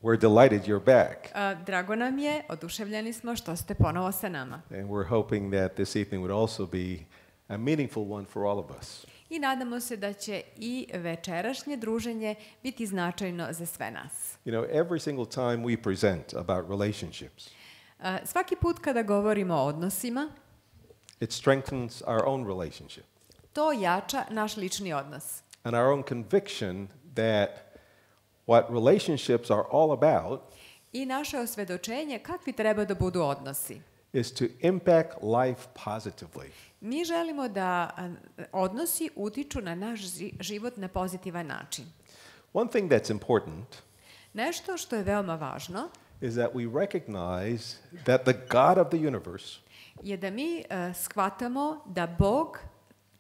We're delighted you're back. Drago nam je, oduševljeni smo što ste ponovo sa nama. And we're hoping that this evening would also be a meaningful one for all of us. I nadamo se da će i večerašnje druženje biti značajno za sve nas. You know, every single time we present about relationships, Svaki put kada govorimo o odnosima, it strengthens our own relationship to jača naš lični odnos. and our own conviction that what relationships are all about I naše osvedočenje kakvi treba da budu odnosi. is to impact life positively. Mi želimo da odnosi utiču na naš život na pozitivan način. One thing that's important Nešto što je veoma važno is that we recognize that the God of the universe, je da mi shvatamo da Bog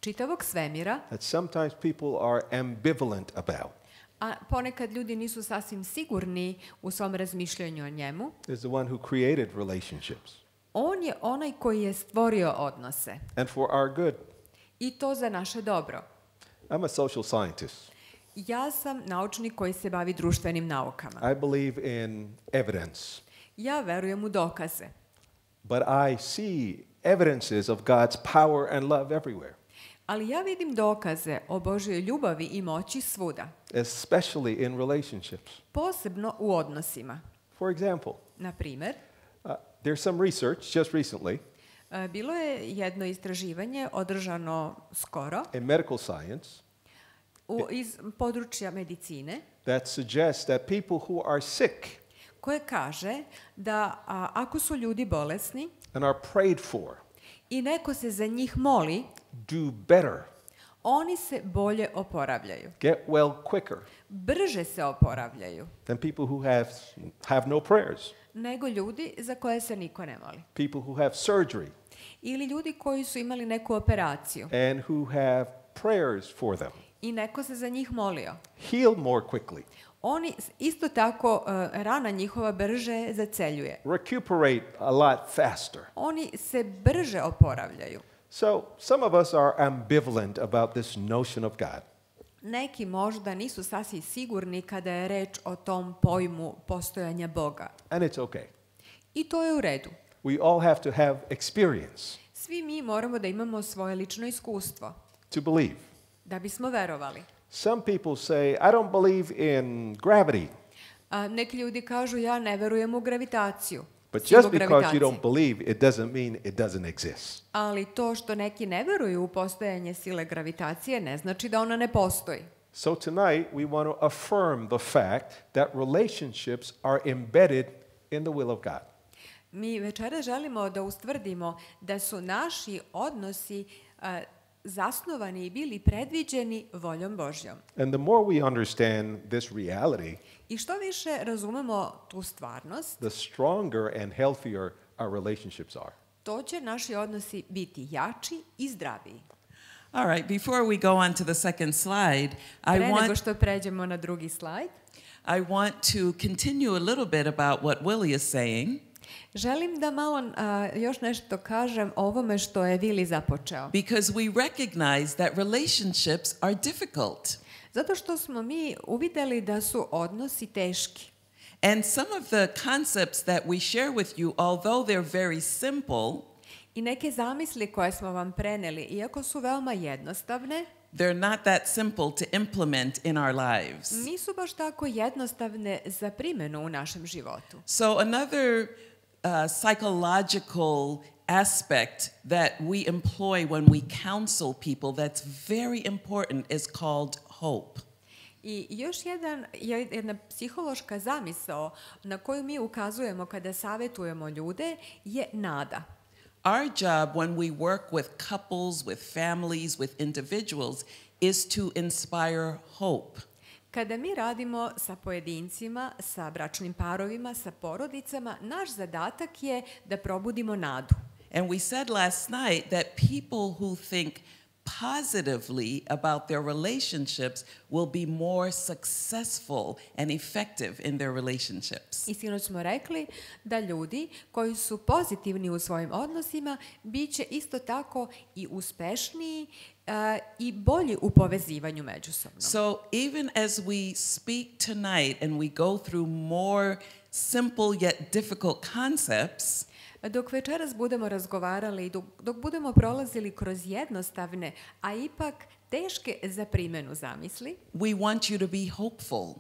čitavog svemira, that sometimes people are ambivalent about, a ponekad ljudi nisu sasvim sigurni u svom razmišljanju o njemu, is the one who created relationships. on je onaj koji je stvorio odnose. And for our good. I to za naše dobro. I'm a social scientist. Ja sam naučnik koji se bavi društvenim naukama. I believe in evidence. Ja verujem u dokaze. But I see evidences of God's power and love everywhere, Ali ja vidim dokaze o Božjoj ljubavi i moći svuda. especially in relationships. Posebno u odnosima. For example, Na primjer, there's some research just recently bilo je jedno istraživanje održano skoro in medical science iz područja medicine that suggests that people who are sick koje kaže da ako su ljudi bolesni and are prayed for i neko se za njih moli, do better, oni se bolje oporavljaju. get well quicker Brže se oporavljaju than people who have no prayers, nego ljudi za koje se niko ne moli. people who have surgery Ili ljudi koji su imali neku operaciju and who have prayers for them. i neko se za njih molio. Heal more quickly, Oni isto tako, rana njihova brže zaceljuje. recuperate a lot faster. Oni se brže oporavljaju. So some of us are ambivalent about this notion of God. Neki možda nisu sasvim sigurni kada je reč o tom pojmu postojanja Boga. And it's okay. I to je u redu. We all have to have experience Svi mi moramo da imamo svoje lično iskustvo to believe. da bismo verovali. Some people say, I don't believe in gravity. Neki ljudi kažu ja ne verujem u gravitaciju. But silu just because you gravitacije. don't believe, it doesn't mean it doesn't exist. Ali to što neki ne veruju u postojanje sile gravitacije ne znači da ona ne postoji. So tonight we want to affirm the fact that relationships are embedded in the will of God. Mi večera želimo da ustvrdimo da su naši odnosi zasnovani i bili predviđeni voljom Božjom. And the more we understand this reality, I što više razumemo tu stvarnost, the stronger and healthier our relationships are. to će naši odnosi biti jači i zdraviji. All right, before we go on to the second slide, Pre nego što pređemo na drugi slajd, I want to continue a little bit about what Willie is saying, želim da malo još nešto kažem o ovome što je Vili započeo. because we recognize that relationships are difficult. Zato što smo mi uvideli da su odnosi teški. And some of the concepts that we share with you, although they're very simple, I neke zamisli koje smo vam preneli, iako su veoma jednostavne, they're not that simple to implement in our lives. nisu baš tako jednostavne za primjenu u našem životu. So another psychological aspect that we employ when we counsel people that's very important is called hope. I još jedna psihološka zamisao na koju mi ukazujemo kada savjetujemo ljude je nada. Our job when we work with couples, with families, with individuals is to inspire hope. Kada mi radimo sa pojedincima, sa bračnim parovima, sa porodicama, naš zadatak je da probudimo nadu. And we said last night that people who think positively about their relationships will be more successful and effective in their relationships. I sinoć smo rekli da ljudi koji su pozitivni u svojim odnosima bit će isto tako i uspešniji i bolji u povezivanju međusobno. So even as we speak tonight and we go through more simple yet difficult concepts, dok večeras budemo razgovarali i dok budemo prolazili kroz jednostavne, a ipak teške za primjenu zamisli, we want you to be hopeful.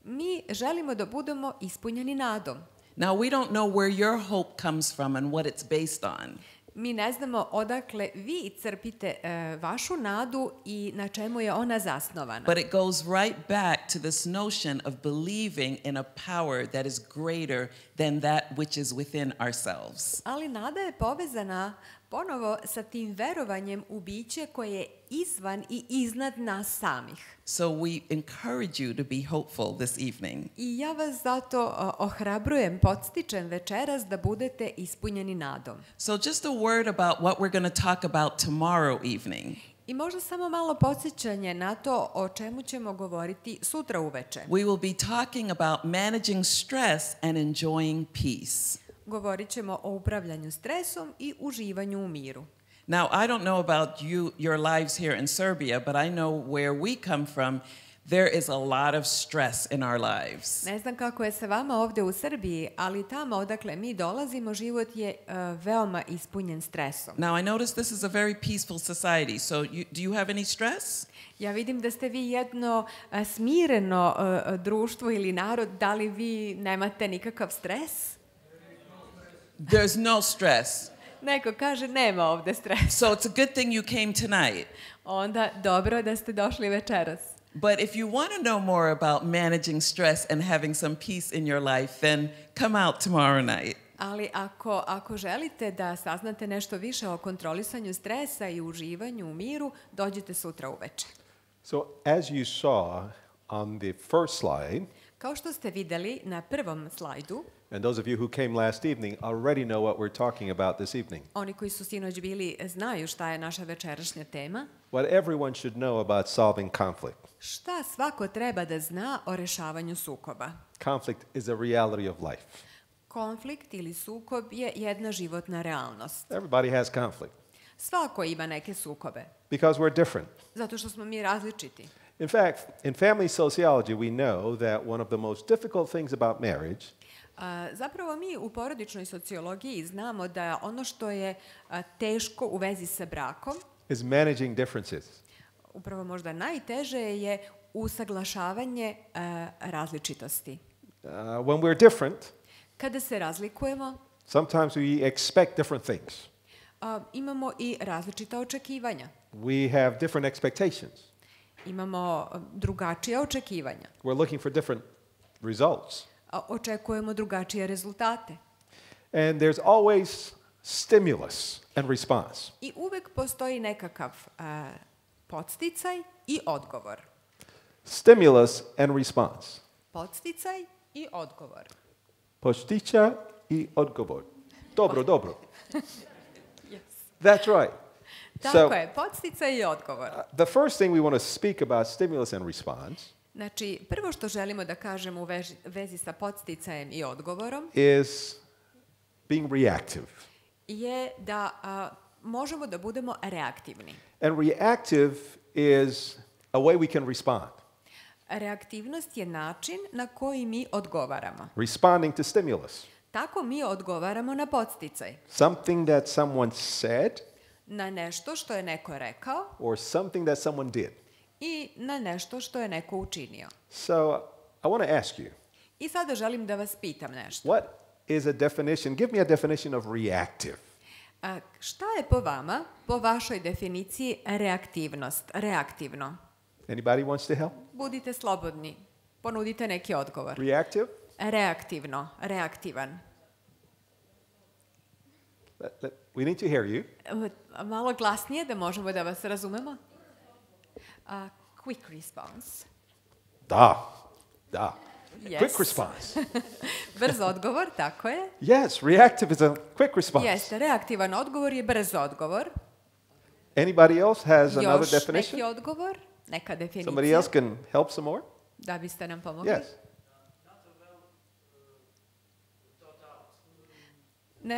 mi želimo da budemo ispunjeni nadom. Now, we don't know where your hope comes from and what it's based on. Mi ne znamo odakle vi crpite vašu nadu i na čemu je ona zasnovana. But it goes right back to this notion of believing in a power that is greater than that which is within ourselves. Ali nada je povezana ponovo sa tim verovanjem u biće koje je izvan i iznad nas samih. So we encourage you to be hopeful this evening. I ja vas zato ohrabrujem, podstičem večeras da budete ispunjeni nadom. So just a word about what we're going to talk about tomorrow evening. I možda samo malo podsjećanje na to o čemu ćemo govoriti sutra uveče. We will be talking about managing stress and enjoying peace. Govorit ćemo o upravljanju stresom i uživanju u miru. Now, I don't know about your lives here in Serbia, but I know where we come from, there is a lot of stress in our lives. Ne znam kako je sa vama ovdje u Srbiji, ali tamo odakle mi dolazimo, život je veoma ispunjen stresom. Now, I notice this is a very peaceful society, so do you have any stress? Ja vidim da ste vi jedno smireno društvo ili narod, da li vi nemate nikakav stres? There's no stress. Neko kaže nema ovdje stresa. So it's a good thing you came tonight. Onda dobro da ste došli večeras. But if you want to know more about managing stress and having some peace in your life, then come out tomorrow night. Ali ako želite da saznate nešto više o kontrolisanju stresa i uživanju u miru, dođite sutra uveče. So as you saw on the first slide, Kao što ste vidjeli na prvom slajdu, and those of you who came last evening already know what we're talking about this evening. oni koji su sinoć bili znaju šta je naša večerašnja tema. What everyone should know about solving conflict. Šta svako treba da zna o rešavanju sukoba? Conflict is a reality of life. Konflikt ili sukob je jedna životna realnost. Everybody has conflict Svako ima neke sukobe, because we're different. zato što smo mi različiti. In fact, in family sociology, we know that one of the most difficult things about marriage Zapravo mi u porodičnoj sociologiji znamo da ono što je teško u vezi sa brakom, is managing differences. upravo možda najteže je usaglašavanje različitosti. When we're different, Kada se razlikujemo, sometimes we expect different things. Imamo i različita očekivanja. We have different expectations. Imamo drugačija očekivanja. We're looking for different results. Očekujemo drugačije rezultate. And there's always stimulus and response. I uvek postoji nekakav podsticaj i odgovor. Stimulus and response. Podsticaj i odgovor. Podstica I odgovor. Dobro, dobro. Yes. That's right. Tako je, podsticaj i odgovor. The first thing we want to speak about stimulus and response Znači, prvo što želimo da kažemo u vezi sa podsticajem i odgovorom is being reactive. je da možemo da budemo reaktivni. And reactive is a way we can respond. Reaktivnost je način na koji mi odgovaramo. Responding to stimulus. Tako mi odgovaramo na podsticaj. Something that someone said Na nešto što je neko rekao or something that someone did. i na nešto što je neko učinio. So I want to ask you, I sada želim da vas pitam nešto. what is a definition? Give me a definition of reactive. Šta je po vama, po vašoj definiciji reaktivnost, reaktivno? Anybody wants to help? Budite slobodni. Ponudite neki odgovor. Reactive? Reaktivno, reaktivan. We need to hear you. Malo glasnije da možemo da vas razumemo. Quick response. Da. Yes. Quick response. Brz odgovor, tako je. Yes, reactive is a quick response. Jeste, reaktivan odgovor je brz odgovor. Anybody else has another Još definition? neki odgovor, neka Somebody definicija, else can help some more? da biste nam pomogli. Yes.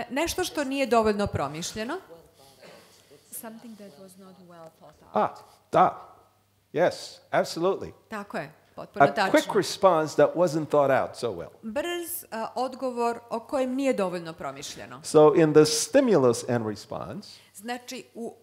Nešto što nije dovoljno promišljeno. Something that was not well thought out. Da. Yes, absolutely. Tako je, potpuno A quick tačno. response that wasn't thought out so well. Brz odgovor o kojem nije dovoljno promišljeno. So in the stimulus and response, Znači, u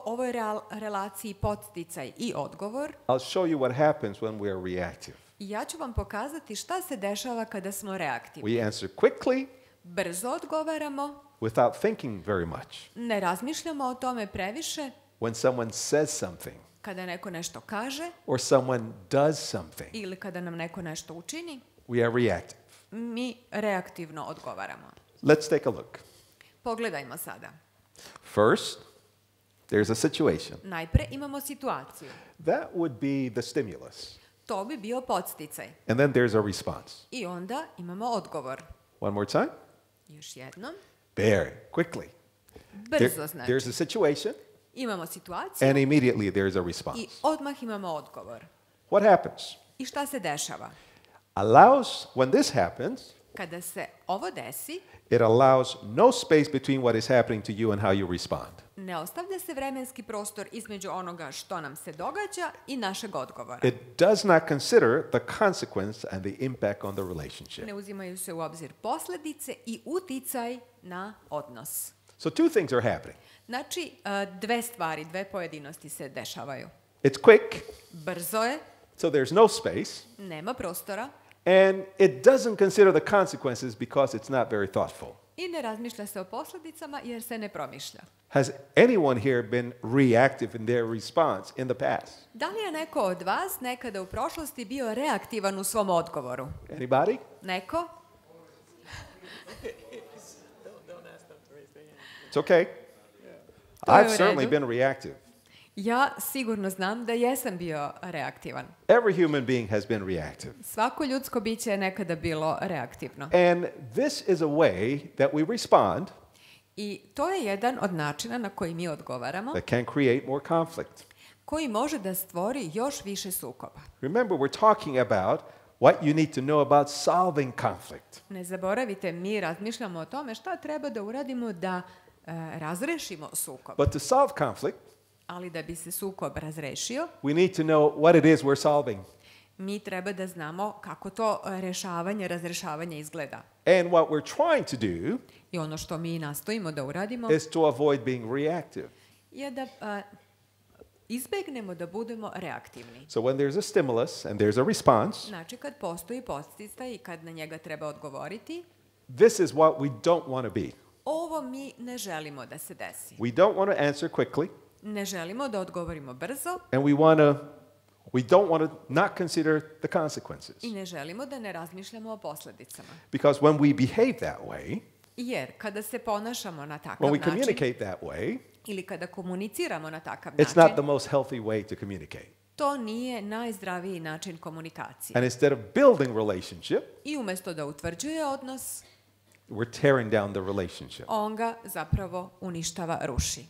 ovoj relaciji podsticaj i odgovor, I'll show you what happens when we are reactive. ja ću vam pokazati šta se dešava kada smo reaktivni. We answer quickly Brzo odgovaramo, without thinking very much. ne razmišljamo o tome previše, When someone says something kada neko nešto kaže or someone does something, ili kada nam neko nešto učini, we are reactive. mi reaktivno odgovaramo. Let's take a look. Pogledajmo sada. First, there's a situation. Najpre imamo situaciju. That would be the stimulus. To bi bio podsticaj. And then there's a response. I onda imamo odgovor. One more time. Još jednom. Very quickly. Brzo znači. There's a situation, Imamo situaciju and immediately there's a response. i odmah imamo odgovor. What happens? I šta se dešava? When this happens, Kada se ovo desi, it allows no space between what is happening to you and how you respond. ne ostavlja se vremenski prostor između onoga što nam se događa i našeg odgovora. It does not consider the consequence and the impact on the relationship. Ne uzimaju se u obzir posljedice i uticaj na odnos. So two things are happening. Znači, dve pojedinosti se dešavaju. It's quick, Brzo je, so there's no space, nema prostora and it doesn't consider the consequences because it's not very thoughtful. i ne razmišlja se o posljedicama jer se ne promišlja. Has anyone here been reactive in their response in the past? Da li je neko od vas nekada u prošlosti bio reaktivan u svom odgovoru? Anybody? Neko? It's okay. To je I've u certainly redu. been reactive. Ja sigurno znam da jesam bio reaktivan. Every human being has been reactive. Svako ljudsko biće je nekada bilo reaktivno. And this is a way that we respond I to je jedan od načina na koji mi odgovaramo, that can create more conflict. koji može da stvori još više sukoba. Remember, we're talking about what you need to know about solving conflict. Ne zaboravite, mi razmišljamo o tome šta treba da uradimo da razrešimo sukob. But to solve conflict, Ali da bi se sukob razrešio, we need to know what it is we're solving. mi treba da znamo kako to razrešavanje izgleda. And what we're trying to do I ono što mi nastojimo da uradimo is to avoid being reactive. je da izbegnemo da budemo reaktivni. So when there's a stimulus and there's a response, Znači, kad postoji podsticaj i kad na njega treba odgovoriti, this is what we don't want to be. ovo mi ne želimo da se desi. We don't want to answer quickly, Ne želimo da odgovorimo brzo and we don't want to not consider the consequences. i ne želimo da ne razmišljamo o posljedicama. Because when we behave that way, Jer kada se ponašamo na takav when we način communicate that way, ili kada komuniciramo na takav it's not način, the most healthy way to communicate. to nije najzdraviji način komunikacije. And instead of building relationship, I umjesto da utvrđuje odnos, we're tearing down the relationship. on ga zapravo uništava, ruši.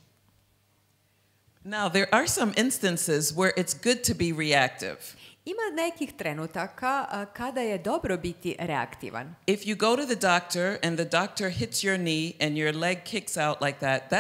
Now, there are some instances where it's good to be reactive. Ima nekih trenutaka kada je dobro biti reaktivan. If you go to the doctor and the doctor hits your knee and your leg kicks out like that,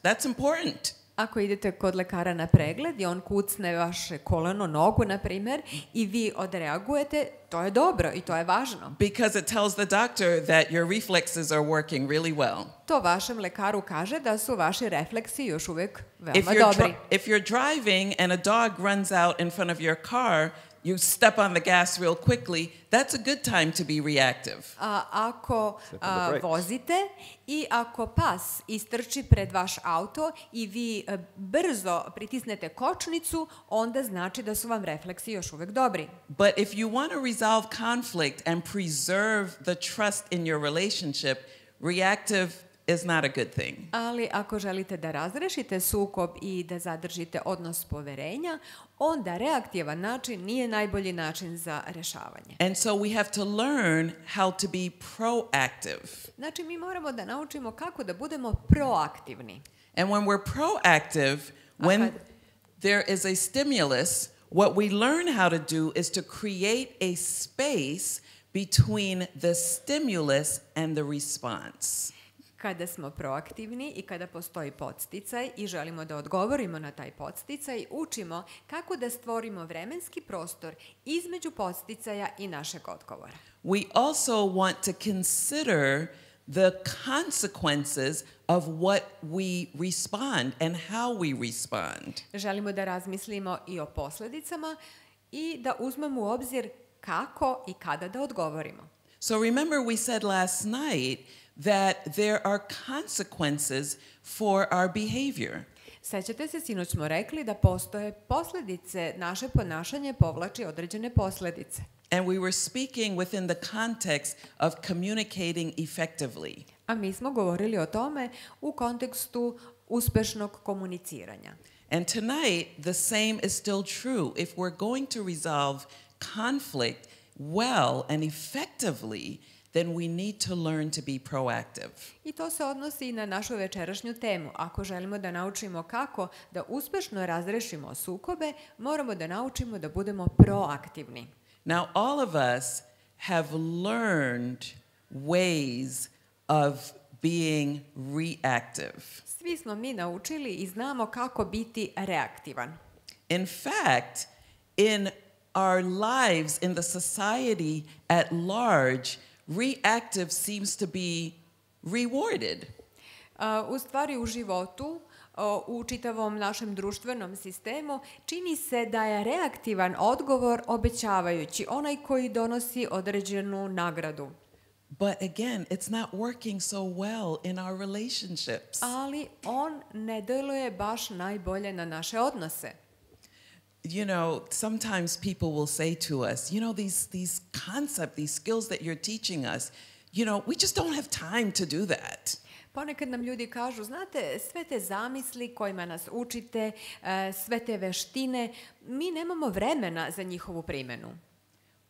that's important. Ako idete kod lekara na pregled i on kucne vaše koleno, nogu, na primjer, i vi odreagujete, to je dobro i to je važno. Because it tells the doctor that your reflexes are working really well. To vašem lekaru kaže da su vaši refleksi još uvijek veoma dobri. If you're driving and a dog runs out in front of your car, you step on the gas real quickly, that's a good time to be reactive. Ako vozite i ako pas istrči pred vaš auto i vi brzo pritisnete kočnicu, onda znači da su vam refleksi još uvijek dobri. But if you want to resolve conflict and preserve the trust in your relationship, reactive is not a good thing. Ali ako želite da razrešite sukob i da zadržite odnos poverenja, onda reaktivan način nije najbolji način za rešavanje. And so we have to learn how to be proactive. Znači, mi moramo da naučimo kako da budemo proaktivni. And when we're proactive, When there is a stimulus, what we learn how to do is to create a space between the stimulus and the response. Kada smo proaktivni i kada postoji podsticaj i želimo da odgovorimo na taj podsticaj, učimo kako da stvorimo vremenski prostor između podsticaja i našeg odgovora. We also want to consider the consequences of what we respond and how we respond. Želimo da razmislimo i o posledicama i da uzmemo u obzir kako i kada da odgovorimo. So remember we said last night that there are consequences for our behavior. Sećate se, sinoć smo rekli da postoje posledice, naše ponašanje povlači određene posledice. And we were speaking within the context of communicating effectively. A mi smo govorili o tome u kontekstu uspešnog komuniciranja. And tonight, the same is still true. If we're going to resolve conflict well and effectively, then we need to learn to be proactive. I to se odnosi i na našu večerašnju temu. Ako želimo da naučimo kako da uspešno razrešimo sukobe, moramo da naučimo da budemo proaktivni. Now, all of us have learned ways of being reactive. Svi smo mi naučili i znamo kako biti reaktivan. In fact, in our lives, in the society at large, reactive seems to be rewarded. U stvari u životu, u čitavom našem društvenom sistemu, čini se da je reaktivan odgovor obećavajući, onaj koji donosi određenu nagradu. But again, it's not working so well in our relationships. Ali on ne deluje baš najbolje na naše odnose. You know, sometimes people will say to us, you know, these concepts, these skills that you're teaching us, you know, we just don't have time to do that. Ponekad nam ljudi kažu, znate, sve te zamisli kojima nas učite, sve te veštine, mi nemamo vremena za njihovu primjenu.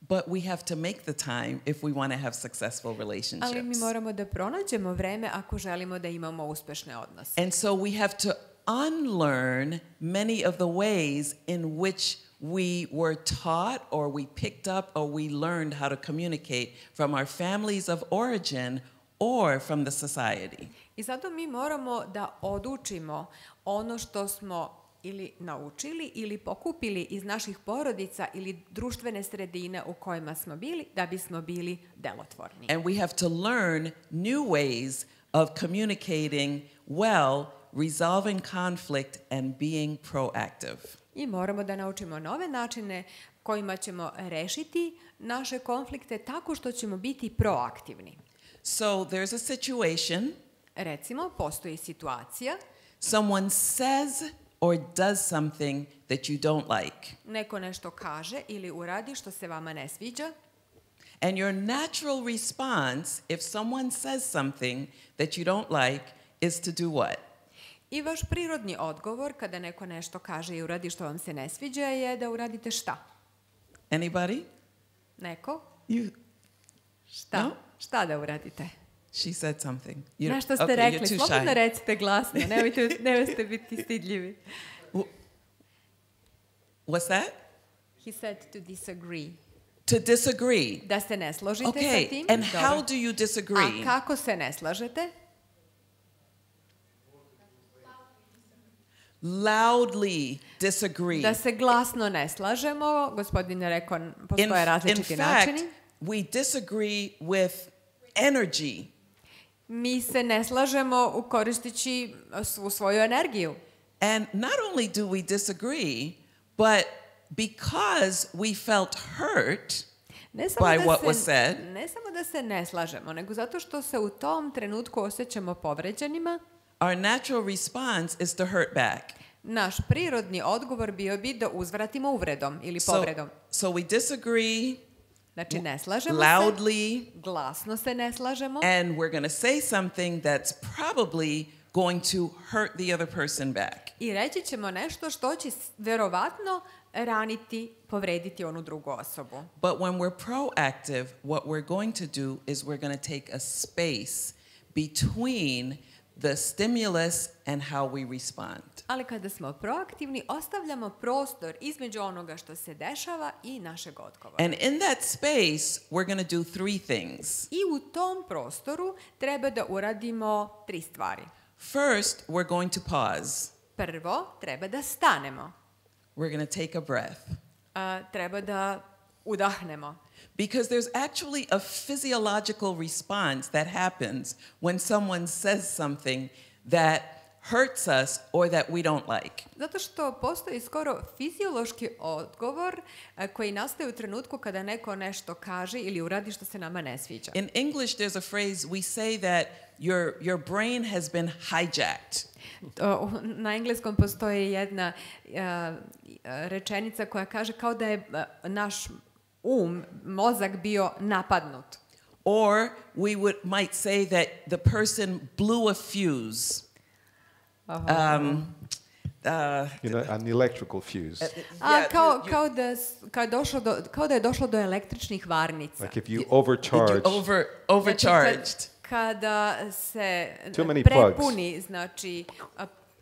But we have to make the time if we want to have successful relationships. Ali mi moramo da pronađemo vreme ako želimo da imamo uspešne odnose. And so we have to unlearn many of the ways in which we were taught or we picked up or we learned how to communicate from our families of origin or from the society. I zato mi moramo da odučimo ono što smo ili naučili ili pokupili iz naših porodica ili društvene sredine u kojima smo bili da bismo bili delotvorni. And we have to learn new ways of communicating well, resolving conflict and being proactive. I moramo da naučimo nove načine kojima ćemo rešiti naše konflikte tako što ćemo biti proaktivni. So there's a situation. Recimo, postoji situacija. Someone says or does something that you don't like. Neko nešto kaže ili uradi što se vama ne sviđa. And your natural response, if someone says something that you don't like, is to do what? I vaš prirodni odgovor kada neko nešto kaže i uradi što vam se ne sviđa je da uradite šta? Anybody? Neko? You? Šta? No? Šta da uradite? She said something. Nešto ste rekli, slobodno recite glasno, nemojte biti stidljivi. What's that? He said to disagree. To disagree. Da se ne složite sa tim. And how do you disagree? A kako se ne slažete? Loudly disagree. Da se glasno ne slažemo, gospodin je rekao, postoje različiti načini. In fact, we disagree with energy. Mi se ne slažemo koristeći svu svoju energiju. And not only do we disagree, but because we felt hurt by what was said, ne samo da se ne slažemo, nego zato što se u tom trenutku osjećamo povređenima, our natural response is to hurt back. Naš prirodni odgovor bio bi da uzvratimo uvredom ili povredom. So we disagree. Znači, ne slažemo loudly, se, glasno se ne slažemo. And we're going to say something that's probably going to hurt the other person back. I reći ćemo nešto što će verovatno raniti, povrediti onu drugu osobu. But when we're proactive, what we're going to do is we're going to take a space between the stimulus and how we respond. Ali kada smo proaktivni, ostavljamo prostor između onoga što se dešava i našeg odgovora. And in that space, we're going to do 3 things. I u tom prostoru treba da uradimo 3 stvari. First, we're going to pause. Prvo, treba da stanemo. We're going to take a breath. Treba da udahnemo. Because there's actually a physiological response that happens when someone says something that hurts us or that we don't like. Zato što postoji skoro fiziološki odgovor koji nastaje u trenutku kada neko nešto kaže ili uradi što se nama ne sviđa. In English, there's a phrase we say that your brain has been hijacked. Na engleskom postoji jedna rečenica koja kaže kao da je naš mozak bio napadnut. Or we might say that the person blew a fuse. An electrical fuse. Kao da je došlo do električnih varnica. Like if you overcharge. Overcharged. Kada se prepuni, znači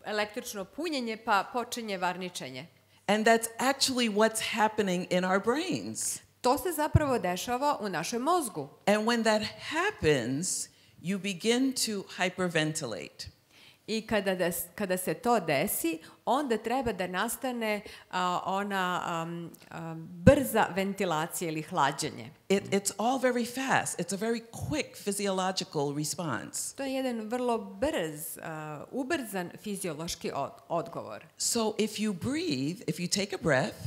električno punjenje, pa počinje varničenje. And that's actually what's happening in our brains. To se zapravo dešava u našem mozgu. And when that happens, you begin to hyperventilate. I kada se to desi, onda treba da nastane ona brza ventilacija ili hlađenje. It's all very fast. It's a very quick physiological response. To je jedan vrlo brz, ubrzan fiziološki odgovor. So if you breathe, if you take a breath,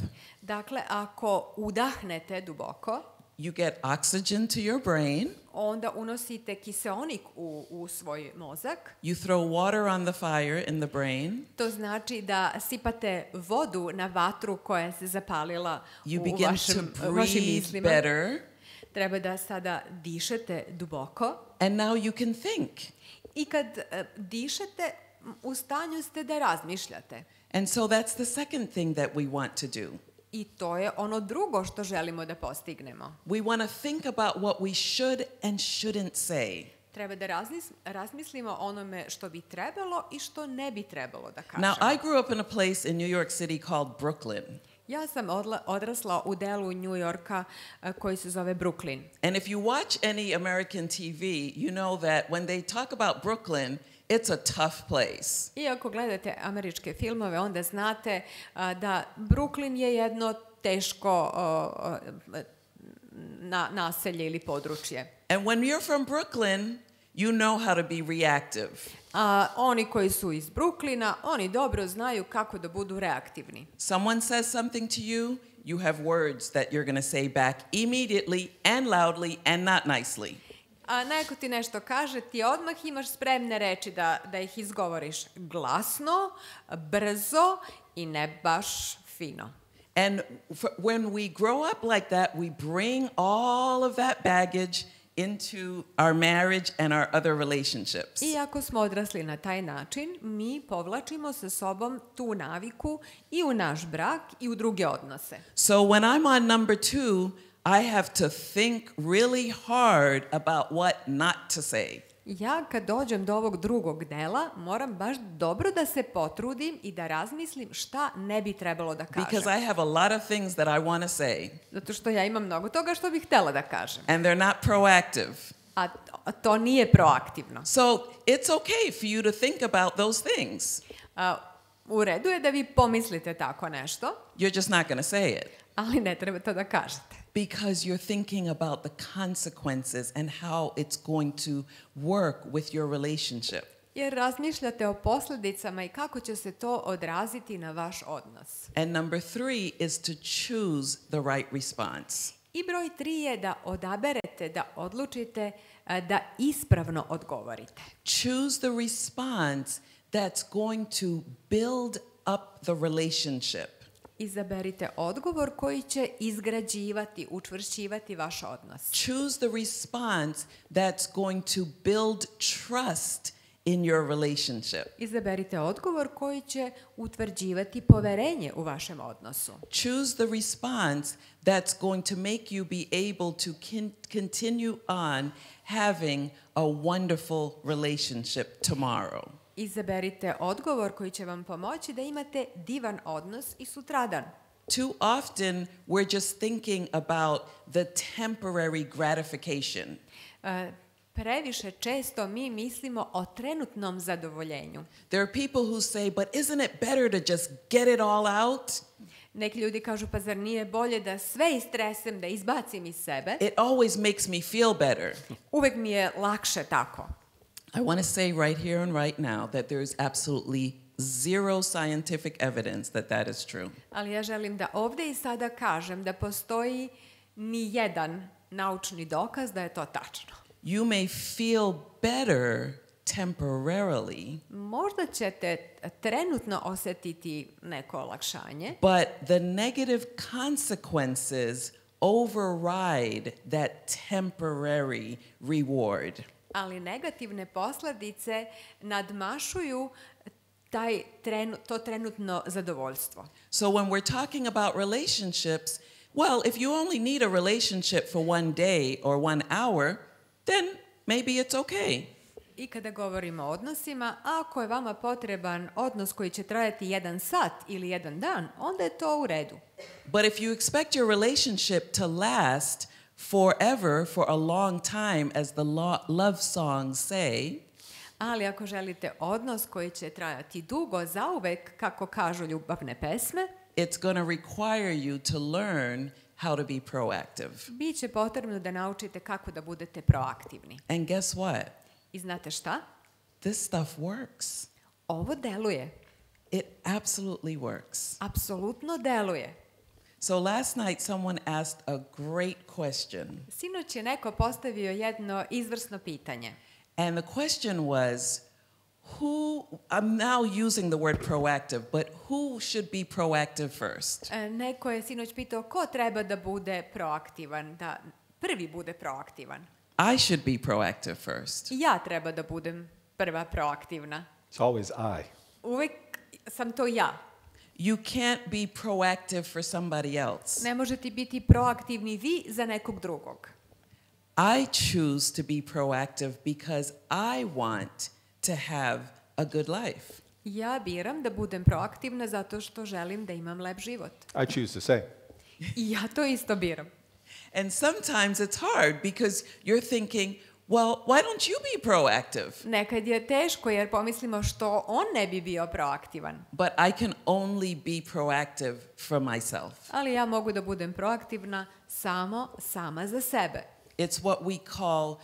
dakle, ako udahnete duboko, you get oxygen to your brain. Onda unosite kiseonik u svoj mozak. You throw water on the fire in the brain. To znači da sipate vodu na vatru koja se zapalila u vašim mislima. Better. Treba da sada dišete duboko. And now you can think. I kad dišete, u stanju ste da razmišljate. And so that's the second thing that we want to do. I to je ono drugo što želimo da postignemo. We want to think about what we should and shouldn't say. Treba da razmislimo o onome što bi trebalo i što ne bi trebalo da kažemo. Now, I grew up in a place in New York City called Brooklyn. Ja sam odrasla u delu New Yorka koji se zove Brooklyn. And if you watch any American TV, you know that when they talk about Brooklyn, it's a tough place. I ako gledate američke filmove, onda znate da Brooklyn je jedno teško naselje ili područje. And when you're from Brooklyn, you know how to be reactive. Oni koji su iz Brooklyna, oni dobro znaju kako da budu reaktivni. Someone says something to you, you have words that you're going to say back immediately and loudly and not nicely. Neko ti nešto kaže, ti odmah imaš spremne reči da ih izgovoriš glasno, brzo i ne baš fino. And when we grow up like that, we bring all of that baggage into our marriage and our other relationships. I ako smo odrasli na taj način, mi povlačimo sa sobom tu naviku i u naš brak i u druge odnose. So when I'm on number 2, I have to think really hard about what not to say. Ja kad dođem do ovog drugog dela, moram baš dobro da se potrudim i da razmislim šta ne bi trebalo da kažem. Because I have a lot of things that I want to say. Zato što ja imam mnogo toga što bih htela da kažem. And they're not proactive. A to nije proaktivno. So it's okay for you to think about those things. U redu je da vi pomislite tako nešto. You're just not going to say it. Ali ne treba to da kažete. Because you're thinking about the consequences and how it's going to work with your relationship. Jer razmišljate o posljedicama i kako će se to odraziti na vaš odnos. And number 3 is to choose the right response. I broj 3 je da odaberete, da odlučite da ispravno odgovorite. Choose the response that's going to build up the relationship. Izaberite odgovor koji će izgrađivati, učvršćivati vaš odnos. Choose the response that's going to build trust in your relationship. Izaberite odgovor koji će utvrđivati poverenje u vašem odnosu. Choose the response that's going to make you be able to continue on having a wonderful relationship tomorrow. Izaberite odgovor koji će vam pomoći da imate divan odnos i sutradan. Too often we're just thinking about the temporary gratification. Previše često mi mislimo o trenutnom zadovoljenju. There are people who say, but isn't it better to just get it all out? Neki ljudi kažu, pa zar nije bolje da sve istresem, da izbacim iz sebe? It always makes me feel better. Uvek mi je lakše tako. I want to say right here and right now that there is absolutely zero scientific evidence that that is true. Ali ja želim da ovde i sada kažem da postoji ni jedan naučni dokaz da je to tačno. You may feel better temporarily, Možda ćete trenutno osetiti neko olakšanje, but the negative consequences override that temporary reward. ali negativne posledice nadmašuju to trenutno zadovoljstvo. So when we're talking about relationships, well, if you only need a relationship for one day or 1 hour, then maybe it's okay. I kada govorimo o odnosima, ako je vama potreban odnos koji će trajati 1 sat ili 1 dan, onda je to u redu. But if you expect your relationship to last forever, for a long time, as the love songs say, Ali ako želite odnos koji će trajati dugo, zauvek, kako kažu ljubavne pesme, it's going to require you to learn how to be proactive. biće potrebno da naučite kako da budete proaktivni. And guess what? I znate šta? This stuff works. Ovo deluje. It absolutely works. Apsolutno deluje. So last night someone asked a great question. Sinoć je neko postavio jedno izvrsno pitanje. And the question was, I'm now using the word proactive, but who should be proactive first? Neko je sinoć pitao ko treba da bude proaktivan, da prvi bude proaktivan. I should be proactive first. Ja treba da budem prva proaktivna. It's always I. Uvek sam to ja. You can't be proactive for somebody else. Ne možete biti proaktivni vi za nekog drugog. I choose to be proactive because I want to have a good life. Ja biram da budem proaktivna zato što želim da imam lep život. I choose the same. I ja to isto biram. And sometimes it's hard because you're thinking, well, why don't you be proactive? Nekad je teško jer pomislimo što on ne bi bio proaktivan. But I can only be proactive for myself. Ali ja mogu da budem proaktivna sama za sebe. It's what we call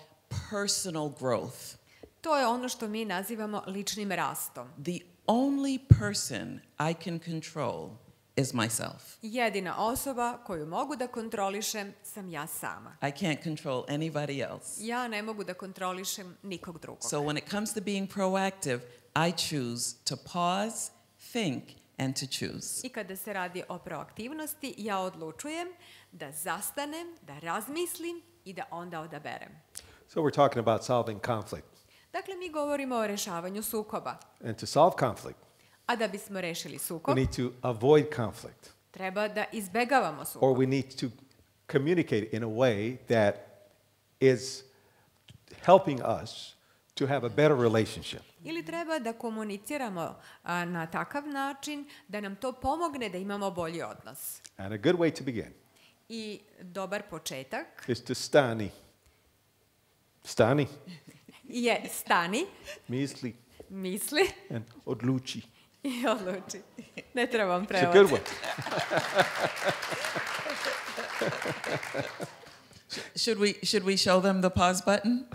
personal growth. To je ono što mi nazivamo ličnim rastom. The only person I can control is myself. Jedina osoba koju mogu da kontrolišem sam ja sama. I can't control anybody else. Ja ne mogu da kontrolišem nikog drugog. So when it comes to being proactive, I choose to pause, think, and to choose. I kada se radi o proaktivnosti, ja odlučujem da zastanem, da razmislim i da onda odaberem. So we're talking about solving conflict. Dakle, mi govorimo o rešavanju sukoba. And to solve conflict, A da bismo rešili we sukob, need to avoid conflict. treba da izbegavamo Or sukob. we need to communicate in a way that is helping us to have a better relationship. Ili treba da komuniciramo na takav način da nam to pomogne da imamo bolji odnos. And a good way to begin I dobar početak is to stani. Stani, je stani, misli and odluči. i odluči. Ne trebam It's a prevod. good one. Should we show them the pause button?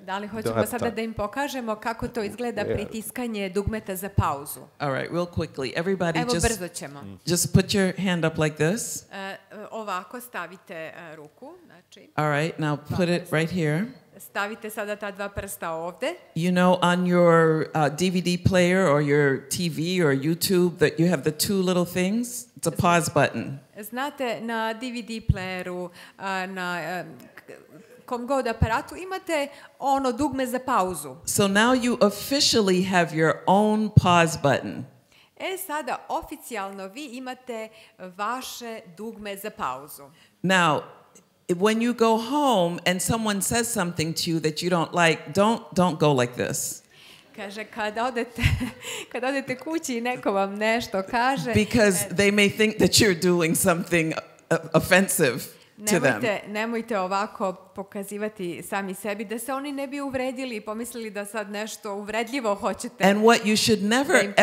Da li Don't hoćemo have sada time. da im pokažemo kako to izgleda Yeah. pritiskanje dugmeta za pauzu? All right, real quickly. Everybody Evo, just brzo ćemo. just put your hand up like this. Ovako stavite ruku, znači All right, now put it right here. stavite sada ta 2 prsta ovde. You know, on your DVD player or your TV or YouTube that you have the 2 little things? It's a pause button. Znate, na DVD playeru, na kom god aparatu imate ono dugme za pauzu. So now you officially have your own pause button. Sada oficijalno vi imate vaše dugme za pauzu. Now, when you go home and someone says something to you that you don't like, don't go like this. Kaže, kad odete kući i neko vam nešto kaže... Because they may think that you're doing something offensive to them. Nemojte ovako pokazivati sami sebi, da se oni ne bi uvredili i pomislili da sad nešto uvredljivo hoćete. And what you should never,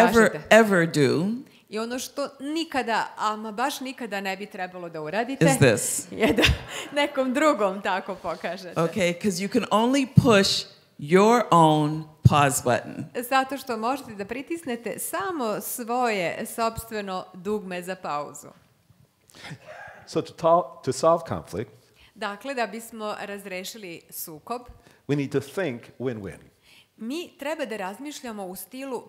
ever do I ono što nikada, ama baš nikada ne bi trebalo da uradite, is this. Je da nekom drugom tako pokažete. Okay, because you can only push your own pause button. Zato što možete da pritisnete samo svoje sopstveno dugme za pauzu. So to solve conflict, dakle, da bismo razrešili sukob, we need to think win-win. Mi treba da razmišljamo u stilu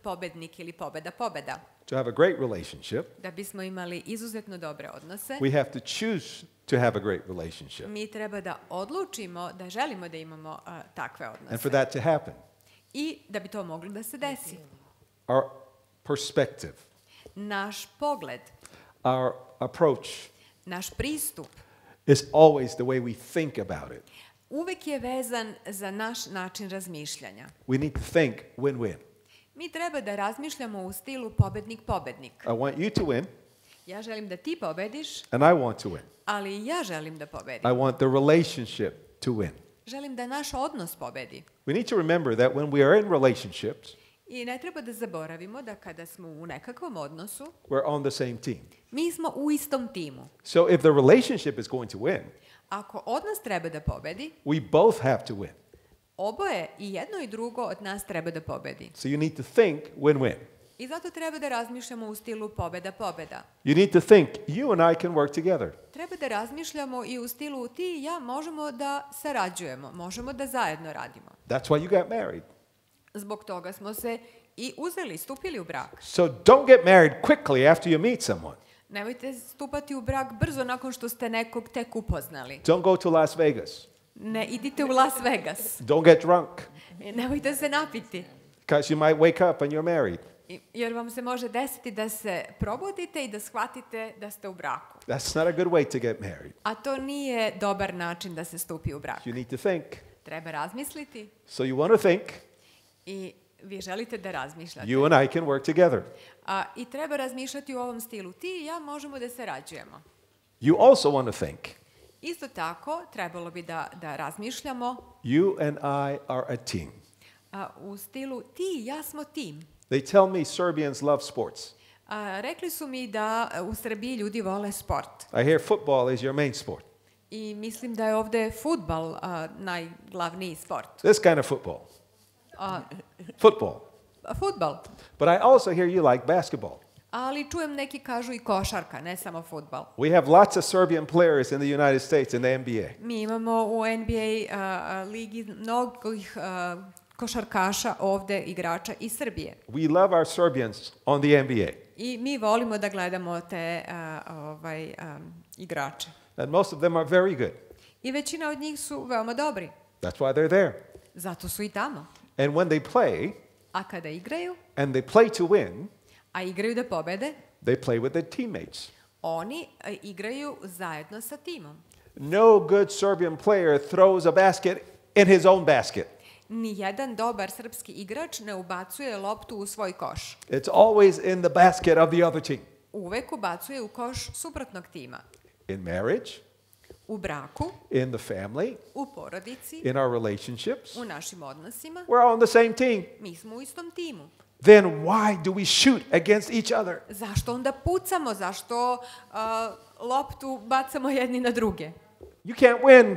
pobednik ili pobeda. To have a great relationship, da bismo imali izuzetno dobre odnose, we have to choose to have a great relationship. Mi treba da odlučimo da želimo da imamo takve odnose. And for that to happen, I da bi to moglo da se desi. Our perspective, naš pogled, our approach, naš pristup is always the way we think about it. Uvek je vezan za naš način razmišljanja. We need to think win-win. Mi treba da razmišljamo u stilu pobednik. I want you to win. Ja želim da ti pobediš. And I want to win. Ali i ja želim da pobedim. I want the relationship to win. Želim da naš odnos pobedi. We need to remember that when we are in relationships, I ne treba da zaboravimo da kada smo u nekakvom odnosu, we're on the same team. Mi smo u istom timu. So if the relationship is going to win, ako odnos treba da pobedi, we both have to win. Oboje, i jedno i drugo, od nas treba da pobedi. So you need to think win-win. I zato treba da razmišljamo u stilu pobeda. You need to think you and I can work together. Treba da razmišljamo i u stilu ti i ja možemo da sarađujemo, možemo da zajedno radimo. That's why you got married. Zbog toga smo se i uzeli, stupili u brak. So don't get married quickly after you meet someone. Nemojte stupati u brak brzo nakon što ste nekog tek upoznali. Don't go to Las Vegas. Ne idite u Las Vegas. Don't get drunk. Nemojte se napiti. Because you might wake up and you're married. Jer vam se može desiti da se probudite i da shvatite da ste u braku. That's not a good way to get married. A to nije dobar način da se stupi u brak. You need to think. Treba razmisliti. So you want to think. I vi želite da razmišljate. You and I can work together. I treba razmišljati u ovom stilu. Ti i ja možemo da sarađujemo. You also want to think. Isto tako, trebalo bi da razmišljamo. You and I are a team. U stilu ti i ja smo tim. They tell me Serbians love sports. Rekli su mi da u Srbiji ljudi vole sport. I hear football is your main sport. I mislim da je ovde fudbal najglavniji sport. This kind of football. Football. Fudbal. But I also hear you like basketball. Ali čujem neki kažu i košarka, ne samo fudbal. We have lots of Serbian players in the United States in the NBA. Mi imamo u NBA ligi mnogih košarkaša ovde, igrača iz Srbije. We love our Serbians on the NBA. I mi volimo da gledamo te igrače. And most of them are very good. I većina od njih su veoma dobri. That's why they're there. Zato su i tamo. And when they play, a kada igraju, and they play to win, a igraju da pobede, they play with their teammates. Oni igraju zajedno sa timom. No good Serbian player throws a basket in his own basket. Nijedan dobar srpski igrač ne ubacuje loptu u svoj koš. It's always in the basket of the other team. Uvek ubacuje u koš suprotnog tima. In marriage, u braku, in the family, u porodici, in our relationships, u našim odnosima, we're on the same team. Mi smo u istom timu. Then why do we shoot against each other? Zašto onda pucamo? Zašto loptu bacamo jedni na druge? You can't win.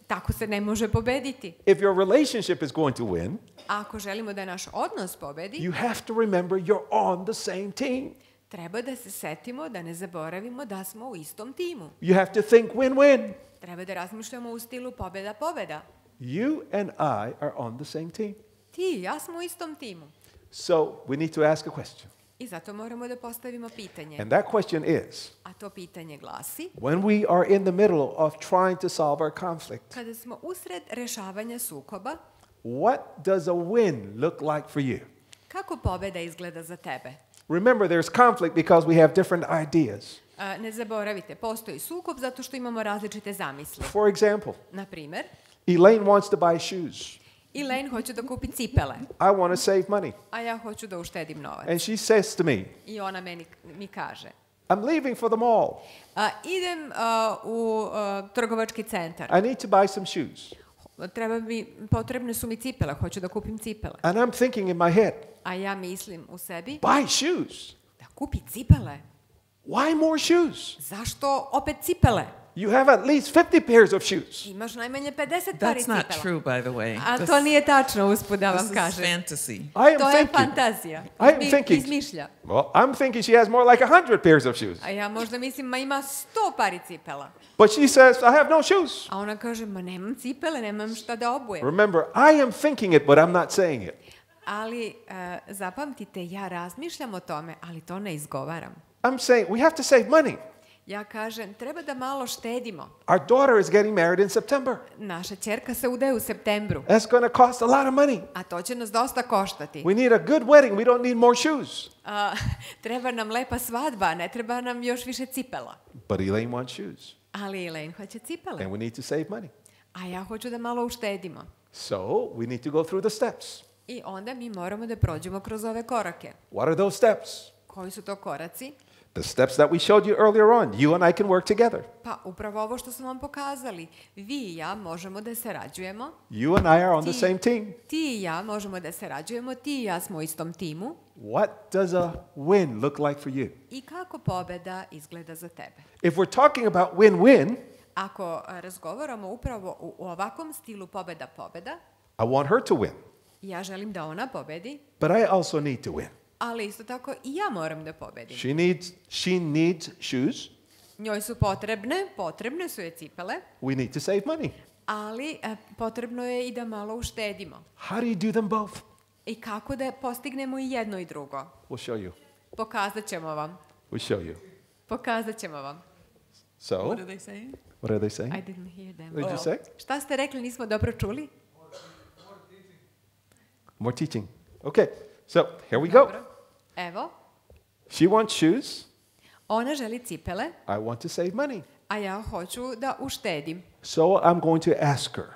Tako se ne može pobediti. If your relationship is going to win, ako želimo da naš odnos pobedi, you have to remember you're on the same team. Treba da se setimo, da ne zaboravimo da smo u istom timu. You have to think win-win. Treba da razmišljamo u stilu pobeda. You and I are on the same team. Ti i ja smo u istom timu. So we need to ask a question. I zato moramo da postavimo pitanje. And that question is, A to pitanje glasi, when we are in the middle of trying to solve our conflict, kada smo usred rešavanja sukoba, what does a win look like for you? kako pobeda izgleda za tebe? Remember, there's conflict because we have different ideas. Ne zaboravite, postoji sukob zato što imamo različite zamisli. For example, Na primer, Ilejn wants to buy shoes. Ilejn hoće da kupi cipele, I want to save money. a ja hoću da uštedim novac. And she says to me, I ona mi kaže, I'm leaving for the mall. idem u trgovački centar. I need to buy some shoes. Potrebne su mi cipele, hoću da kupim cipele. And I'm thinking in my head, A ja mislim u sebi, buy shoes? da kupi cipele. Why more shoes? Zašto opet cipele? You have at least 50 pairs of shoes. Imaš najmanje 50 pari That's not cipela. true, by the way. A to nije tačno, usput da vam This is kažem. fantasy. To je fantazija. Izmišlja. Well, I'm thinking she has more like 100 pairs of shoes. A ja možda mislim, ima 100 pari cipela. But she says, I have no shoes. A ona kaže, ma nemam cipele, nemam šta da obujem. Remember, I am thinking it, but I'm not saying it. Ali zapamtite, ja razmišljam o tome, ali to ne izgovaram. I'm saying we have to save money. Ja kažem, treba da malo štedimo. Our daughter is getting married in September. Naša ćerka se udaje u septembru. That's going to cost a lot of money. A to će nas dosta koštati. We need a good wedding. We don't need more shoes. Treba nam lepa svadba, ne treba nam još više cipela. But Ilejn wants shoes. Ali Ilejn hoće cipele. And we need to save money. A ja hoću da malo uštedimo. So we need to go through the steps. I onda mi moramo da prođemo kroz ove korake. What are those steps? Koji su to koraci? The steps that we showed you earlier on. You and I can work together. Pa upravo ovo što smo vam pokazali. Vi i ja možemo da sarađujemo. You and I are on the same team. Ti i ja možemo da sarađujemo. Ti i ja smo u istom timu. What does a win look like for you? I kako pobeda izgleda za tebe? If we're talking about win-win, Ako razgovaramo upravo u ovakvom stilu pobeda-pobeda, I want her to win. ja želim da ona pobedi, But I also need to win. ali isto tako i ja moram da pobedim. She needs shoes. Njoj su potrebne su je cipele, We need to save money. ali potrebno je i da malo uštedimo. How do you do them both? I kako da postignemo i jedno i drugo? We'll show you. Pokazat ćemo vam. We'll show you. Pokazat ćemo vam. So, What are they saying? what are they saying? I didn't hear them. What did you say? Šta ste rekli, nismo dobro čuli? More teaching. Okay. So, here we go. Dobro. Evo, She wants shoes. ona želi cipele, I want to save money. a ja hoću da uštedim. So, I'm going to ask her,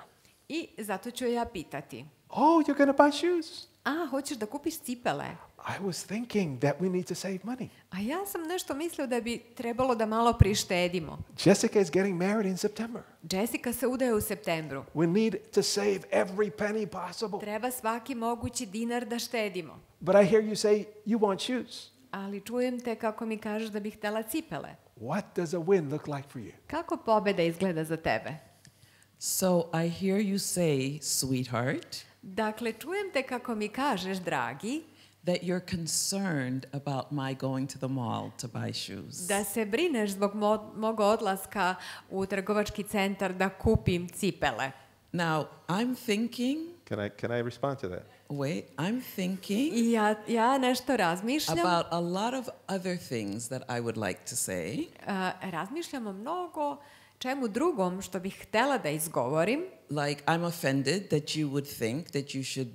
I zato ću ja pitati. oh, you're going to buy shoes? Hoćeš da kupiš cipele? I was thinking that we need to save money. A ja sam nešto mislio da bi trebalo da malo prištedimo. Jessica is getting married in September. Jessica se udaje u septembru. We need to save every penny possible. Treba svaki mogući dinar da štedimo. But I hear you say you want shoes. Ali čujem te kako mi kažeš da bih htela cipele. What does a win look like for you? Kako pobeda izgleda za tebe? So I hear you say, sweetheart, Dakle, čujem te kako mi kažeš, dragi, that you're concerned about my going to the mall to buy shoes. da se brineš zbog mog odlaska u trgovački centar da kupim cipele. Now, I'm thinking, Can I respond to that? wait, I'm thinking I ja nešto razmišljam. about a lot of other things that I would like to say. Razmišljam o mnogo čemu drugom što bih htela da izgovorim. Like, I'm offended that you would think that you should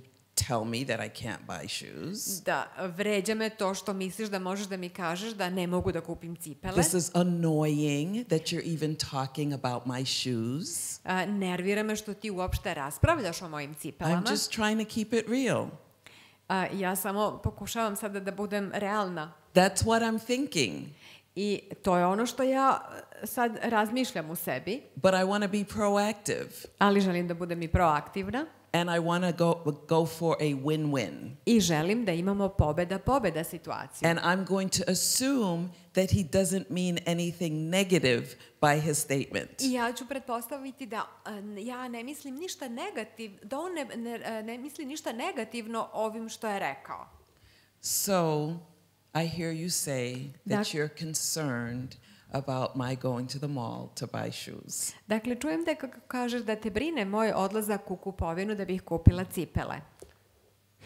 tell me that I can't buy shoes. Da, vređa me to što misliš da možeš da mi kažeš da ne mogu da kupim cipele. This is annoying that you're even talking about my shoes. Nervira me što ti uopšte raspravljaš o mojim cipelama. I'm just trying to keep it real. Ja samo pokušavam sada da budem realna. That's what I'm thinking. I to je ono što ja sad razmišljam u sebi. But I want to be proactive. Ali želim da budem i proaktivna. And I want to go for a win-win. I želim da imamo pobeda situaciju. And I'm going to assume that he doesn't mean anything negative by his statement. I ja ću pretpostaviti da ja ne mislim ništa negativno, da on ne misli ništa negativno ovim što je rekao. So I hear you say that you're concerned about my going to the mall to buy shoes. Dakle, čujem da kažeš da te brine moj odlazak u kupovinu da bih kupila cipele.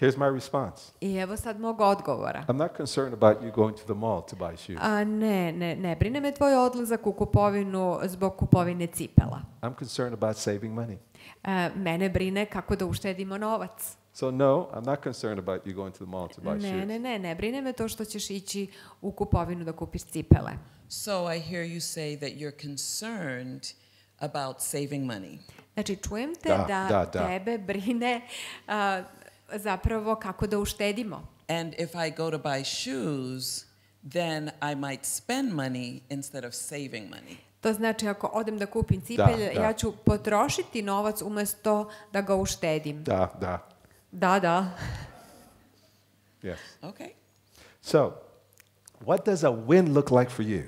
Here's my response. I evo sad mog odgovora. I'm not concerned about you going to the mall to buy shoes. Ne brine me tvoj odlazak u kupovinu zbog kupovine cipela. I'm concerned about saving money. Mene brine kako da uštedimo novac. So no, I'm not concerned about you going to the mall to buy shoes. Ne brine me to što ćeš ići u kupovinu da kupiš cipele. So I hear you say that you're concerned about saving money. Znači, čujem te da tebe brine zapravo kako da uštedimo. And if I go to buy shoes, then I might spend money instead of saving money. To znači, ako odem da kupim cipelje, ja ću potrošiti novac umesto da ga uštedim. Da. Yes. Okay. So, what does a win look like for you?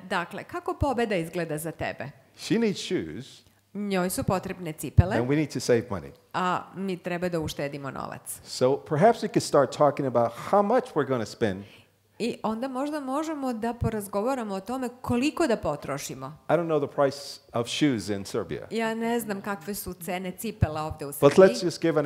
Dakle, kako pobeda izgleda za tebe? She needs shoes. Njoj su potrebne cipele, And we need to save money. a mi treba da uštedimo novac. So perhaps we could start talking about how much we're going to spend. I onda možda možemo da porazgovaramo o tome koliko da potrošimo. I don't know the price of shoes in Serbia. Ja ne znam kakve su cene cipela ovde u But Srbiji, let's just give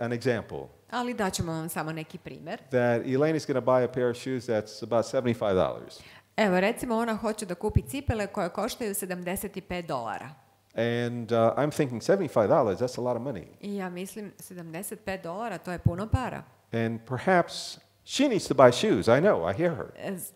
an example. ali daćemo vam samo neki primer. That Ilejn is going to buy a pair of shoes that's about $75. Evo, recimo, ona hoće da kupi cipele koje koštaju $75. And I'm thinking $75, that's a lot of money. I ja mislim, $75, to je puno para. And perhaps she needs to buy shoes. I know, I hear her.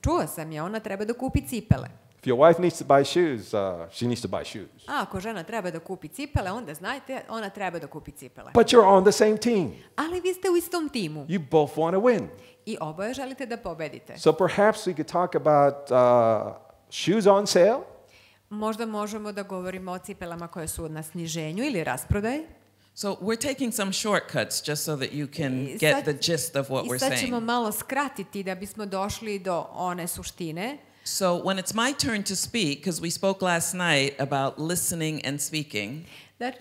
Čuo sam je, ona treba da kupi cipele. If your wife needs to buy shoes, she needs to buy shoes. A ako žena treba da kupi cipele, onda znajte, ona treba da kupi cipele. But you're on the same team. Ali vi ste u istom timu You both want to win. i oboje želite da pobedite. So perhaps we could talk about shoes on sale. Možda možemo da govorimo o cipelama koje su na sniženju ili rasprodaji. So we're taking some shortcuts just so that you can get the gist of what we're I sad ćemo saying. malo skratiti da bismo došli do one suštine. So when it's my turn to speak, because we spoke last night about listening and speaking.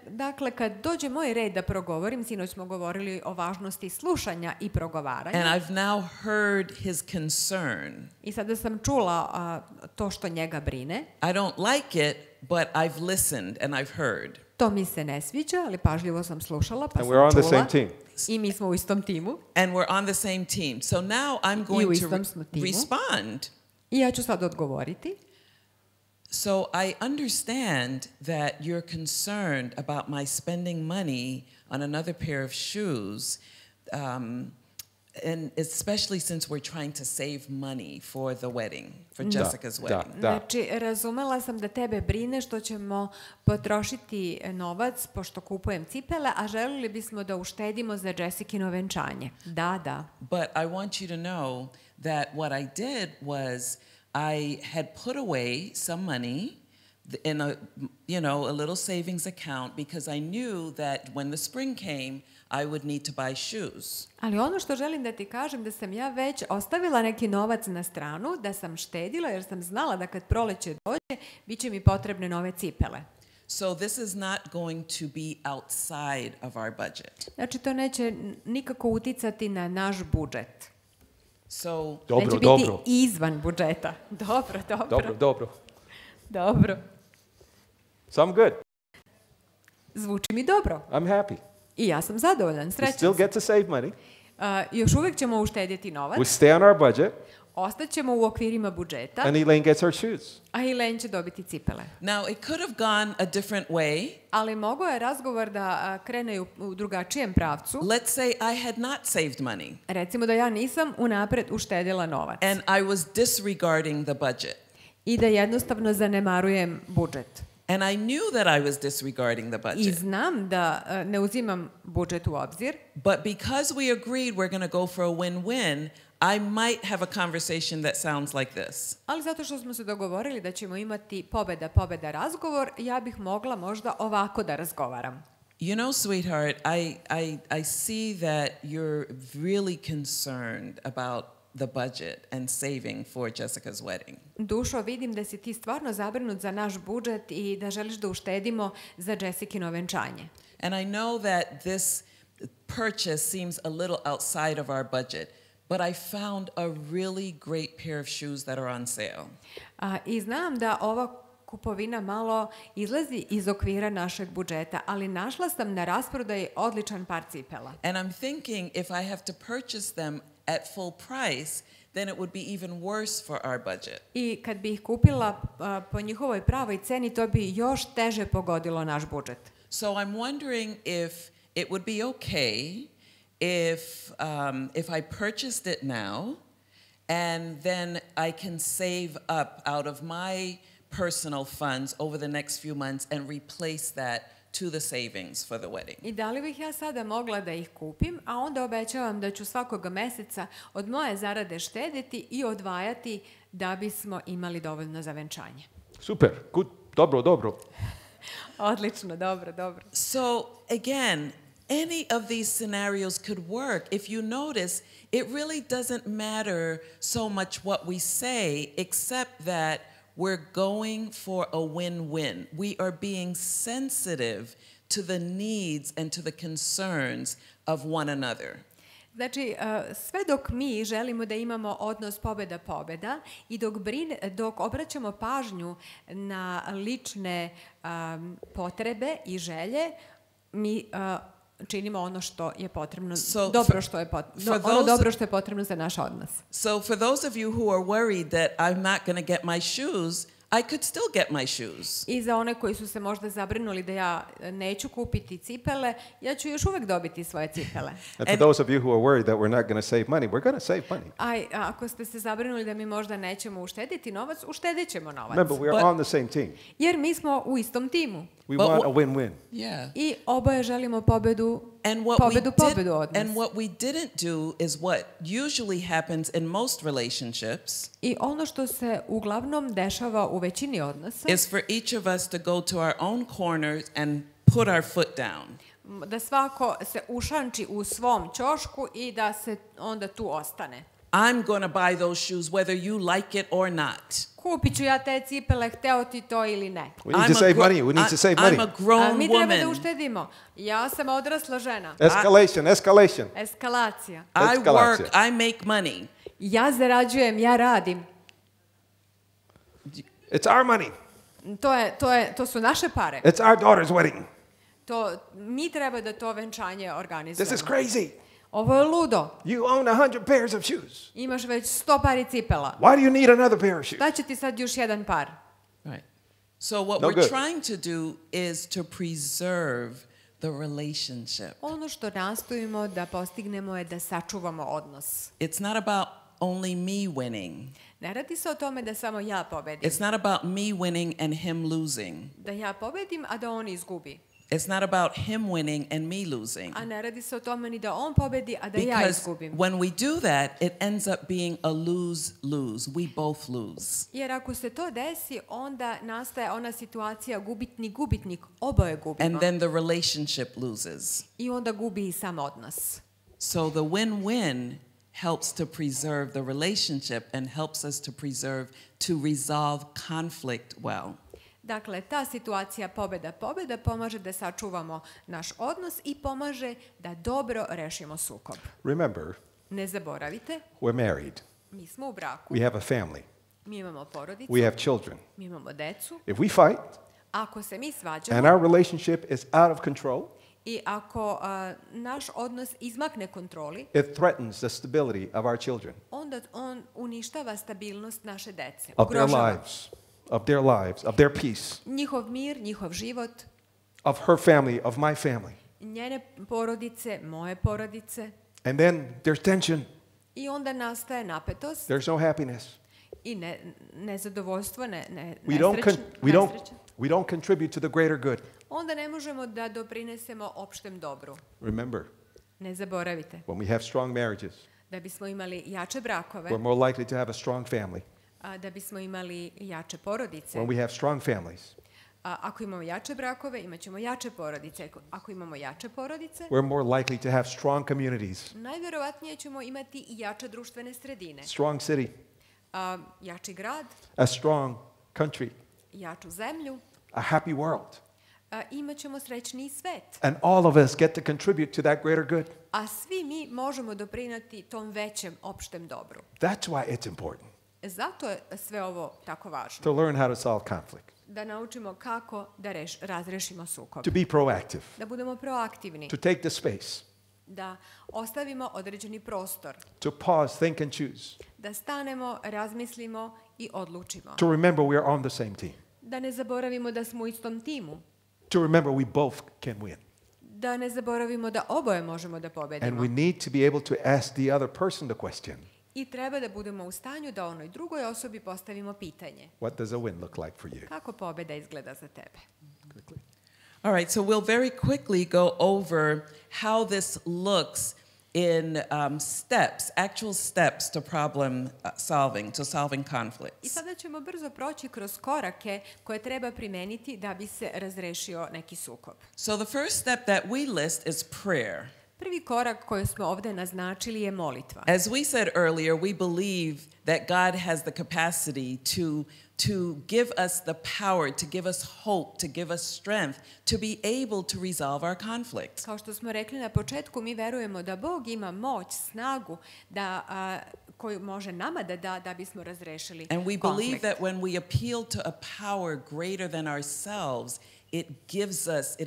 Dakle, kad dođe moj red da progovorim, sinoć smo govorili o važnosti slušanja i progovaranja. And I've now heard his concern. I sada sam čula to što njega brine. I don't like it, but I've listened and I've heard. To mi se ne sviđa, ali pažljivo sam slušala, pa And sam we're on the čula. same team. I mi smo u istom timu. And we're on the same team. So now I'm going to istom smo timu. respond. I ja ću sad odgovoriti. So I understand that you're concerned about my spending money on another pair of shoes, and especially since we're trying to save money for the wedding, for Jessica's wedding. Znači, razumela sam da tebe brine što ćemo potrošiti novac pošto kupujem cipele, a želili bismo da uštedimo za Jessicino venčanje. Da. But I want you to know that what I did was I had put away some money in a little savings account because I knew that when the spring came, I would need to buy shoes. Ali ono što želim da ti kažem da sam ja već ostavila neki novac na stranu, da sam štedila jer sam znala da kad proleće dođe, bit će mi potrebne nove cipele. So this is not going to be outside of our budget. Znači, to neće nikako uticati na naš budžet. So Neće biti izvan budžeta. Dobro. So I'm good. Zvuči mi dobro. I'm happy. I ja sam zadovoljan, We srećan still sam. get to save money. Još uvijek ćemo uštedjeti novac. We stay on our budget. Ostaćemo u okvirima budžeta. And Ilejn gets her shoes. A Ilejn će dobiti cipele. now it could have gone a different way. Ali mogao je razgovor da krene u drugačijem pravcu. Let's say I had not saved money Recimo da ja nisam unapred uštedila novac. and I was disregarding the budget. I da jednostavno zanemarujem budžet. And I knew that I was disregarding the I budget. znam da ne uzimam budžet u obzir. But because we agreed we're going to go for a win-win, I might have a conversation that sounds like this. Ali zato što smo se dogovorili da ćemo imati pobeda razgovor, ja bih mogla možda ovako da razgovaram. You know, sweetheart, I see that you're really concerned about the budget and saving for Jessica's wedding. Dušo, vidim da si ti stvarno zabrinut za naš budžet i da želiš da uštedimo za Jessicino venčanje. And I know that this purchase seems a little outside of our budget, but I found a really great pair of shoes that are on sale. I znam da ova kupovina malo izlazi iz okvira našeg budžeta, ali našla sam na rasprodaji odličan par cipela. And I'm thinking if I have to purchase them at full price, then it would be even worse for our budget. I kad bi ih kupila po njihovoj pravoj ceni, to bi još teže pogodilo naš budžet. So I'm wondering if it would be okay if I purchased it now, and then I can save up out of my personal funds over the next few months and replace that to the savings for the wedding. I da li bih ja sada mogla da ih kupim, a onda obećavam da ću svakog meseca od moje zarade štediti i odvajati da bismo imali dovoljno za venčanje. Super, good, dobro. Odlično, dobro. So again, any of these scenarios could work. If you notice, it really doesn't matter so much what we say, except that we're going for a win-win. We are being sensitive to the needs and to the concerns of one another. Znači, sve dok mi želimo da imamo odnos pobeda i dok obraćamo pažnju na lične potrebe i želje, mi činimo ono što je potrebno, dobro što je potrebno za naš odnos. So for those of you who are worried that I'm not going to get my shoes, I could still get my shoes. I za one koji su se možda zabrinuli da ja neću kupiti cipele, ja ću još uvek dobiti svoje cipele. And for those of you who are worried that we're not going to save money, we're going to save money. Ako ste se zabrinuli da mi možda nećemo uštediti novac, uštedit ćemo novac. Remember, we're on the same team. Jer mi smo u istom timu. We want a win-win. Yeah. I oboje želimo pobedu And what we didn't do is what usually happens in most relationships. I ono što se uglavnom dešava u većini odnosa is for each of us to go to our own corners and put our foot down. Da svako se ušanči u svom ćošku i da se onda tu ostane. I'm going to buy those shoes whether you like it or not. Kupit ću ja te cipele, hteo ti to ili ne. We need to save money. We need to save money. I'm a grown mi treba da woman. uštedimo. Ja sam odrasla žena. Escalation. Eskalacija. I work, I make money. Ja zarađujem, ja radim. It's our money. To su naše pare. It's our daughter's wedding. Mi treba da to venčanje organizujemo. This is crazy. Ovo je ludo. You own 100 pairs of shoes. Imaš već 100 pari cipela. Why do you need another pair of shoes? Šta će ti sad još jedan par? Right. So what we're trying to do is to preserve the relationship. Ono što nastojimo da postignemo je da sačuvamo odnos. It's not about only me winning. Ne radi se o tome da samo ja pobedim. It's not about me winning and him losing. Da ja pobedim, a da on izgubi. It's not about him winning and me losing. A ne radi se o tome ni da on pobedi, a da ja izgubim. When we do that, it ends up being a lose-lose. We both lose. Jer ako se to desi, onda nastaje ona situacija gubitnik, oboje gubimo. And then the relationship loses. I onda gubi i sam odnos. So the win-win helps to preserve the relationship and helps us to resolve conflict well. Dakle, ta situacija pobeda pomaže da sačuvamo naš odnos i pomaže da dobro rešimo sukob. Remember, ne zaboravite, we're married. Mi smo u braku. We have a family. Mi imamo porodicu. We have children. Mi imamo decu. If we fight, ako se mi svađamo, and our relationship is out of control, i ako naš odnos izmakne kontroli, it threatens the stability of our children. Onda on uništava stabilnost naše dece. Of their lives, of their peace. Njihov mir, njihov život. Of her family, of my family. Njene porodice, moje porodice. And then there's tension. I onda nastaje napetost. There's no happiness. I nezadovoljstvo, We don't contribute to the greater good. Onda ne možemo da doprinesemo opštem dobru. Remember, ne zaboravite, when we have strong marriages, da bismo imali jače brakove, we're more likely to have a strong family. Da bismo imali jače porodice. When we have strong families, ako imamo jače brakove, imaćemo jače porodice. Ako imamo jače porodice, we're more likely to have strong communities. Najverovatnije ćemo imati i jače društvene sredine. Strong city. Jači grad. A strong country. Jaču zemlju. A happy world. Imaćemo srećniji svet. And all of us get to contribute to that greater good. A svi mi možemo doprineti tom većem opštem dobru. That's why it's important. Zato je sve ovo tako važno. To learn how to solve conflict. Da naučimo kako da razrešimo sukob. To be proactive. Da budemo proaktivni. To take the space. Da ostavimo određeni prostor. To pause, think and choose. Da stanemo, razmislimo i odlučimo. To remember we are on the same team. Da ne zaboravimo da smo u istom timu. To remember we both can win. Da ne zaboravimo da oboje možemo da pobedimo. And we need to be able to ask the other person the question. I treba da budemo u stanju da onoj drugoj osobi postavimo pitanje. What does a win look like for you? Kako pobeda izgleda za tebe? Quickly. All right, so we'll very quickly go over how this looks in actual steps to problem solving, to solving I conflicts. sada ćemo brzo proći kroz korake koje treba primeniti da bi se razrešio neki sukob. So the first step that we list is prayer. Prvi korak koji smo ovde naznačili je molitva. As we said earlier, we believe that God has the capacity to give us the power, to give us hope, to give us strength, to be able to resolve our conflicts. Kao što smo rekli na početku, mi verujemo da Bog ima moć, snagu koju može nama da da da bismo razrešili And we konflikt. believe that when we appeal to a power greater than ourselves, it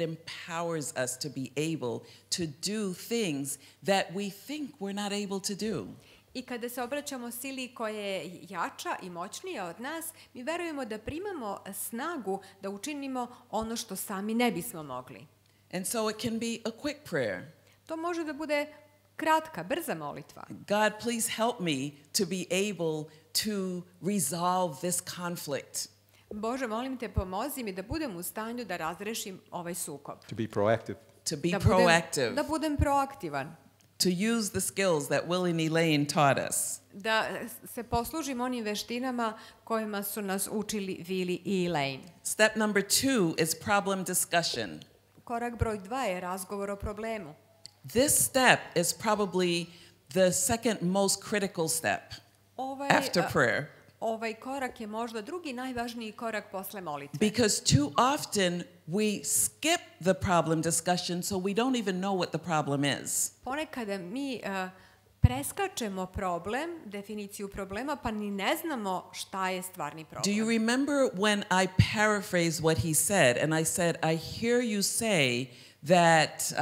empowers us to be able to do things that we think we're not able to do. I kada se obraćamo sili koja je jača i moćnija od nas, mi verujemo da primamo snagu da učinimo ono što sami ne bismo mogli. And so it can be a quick prayer. To može da bude kratka, brza molitva. God, please help me to be able to resolve this conflict. Bože, molim te, pomozi mi da budem u stanju da razrešim ovaj sukob. To be proactive. To be proactive. Da budem proaktivan. To use the skills that Vili and Ilejn taught us. Da se poslužim onim veštinama kojima su nas učili Vili i Ilejn. Step number 2 is problem discussion. Korak broj 2 je razgovor o problemu. This step is probably the second most critical step after prayer. Ovaj korak je možda drugi najvažniji korak posle molitve. Because too often we skip the problem discussion so we don't even know what the problem is. Ponekada mi preskačemo problem, definiciju problema, pa ni ne znamo šta je stvarni problem. Do you remember when I paraphrased what he said and I said, I hear you say that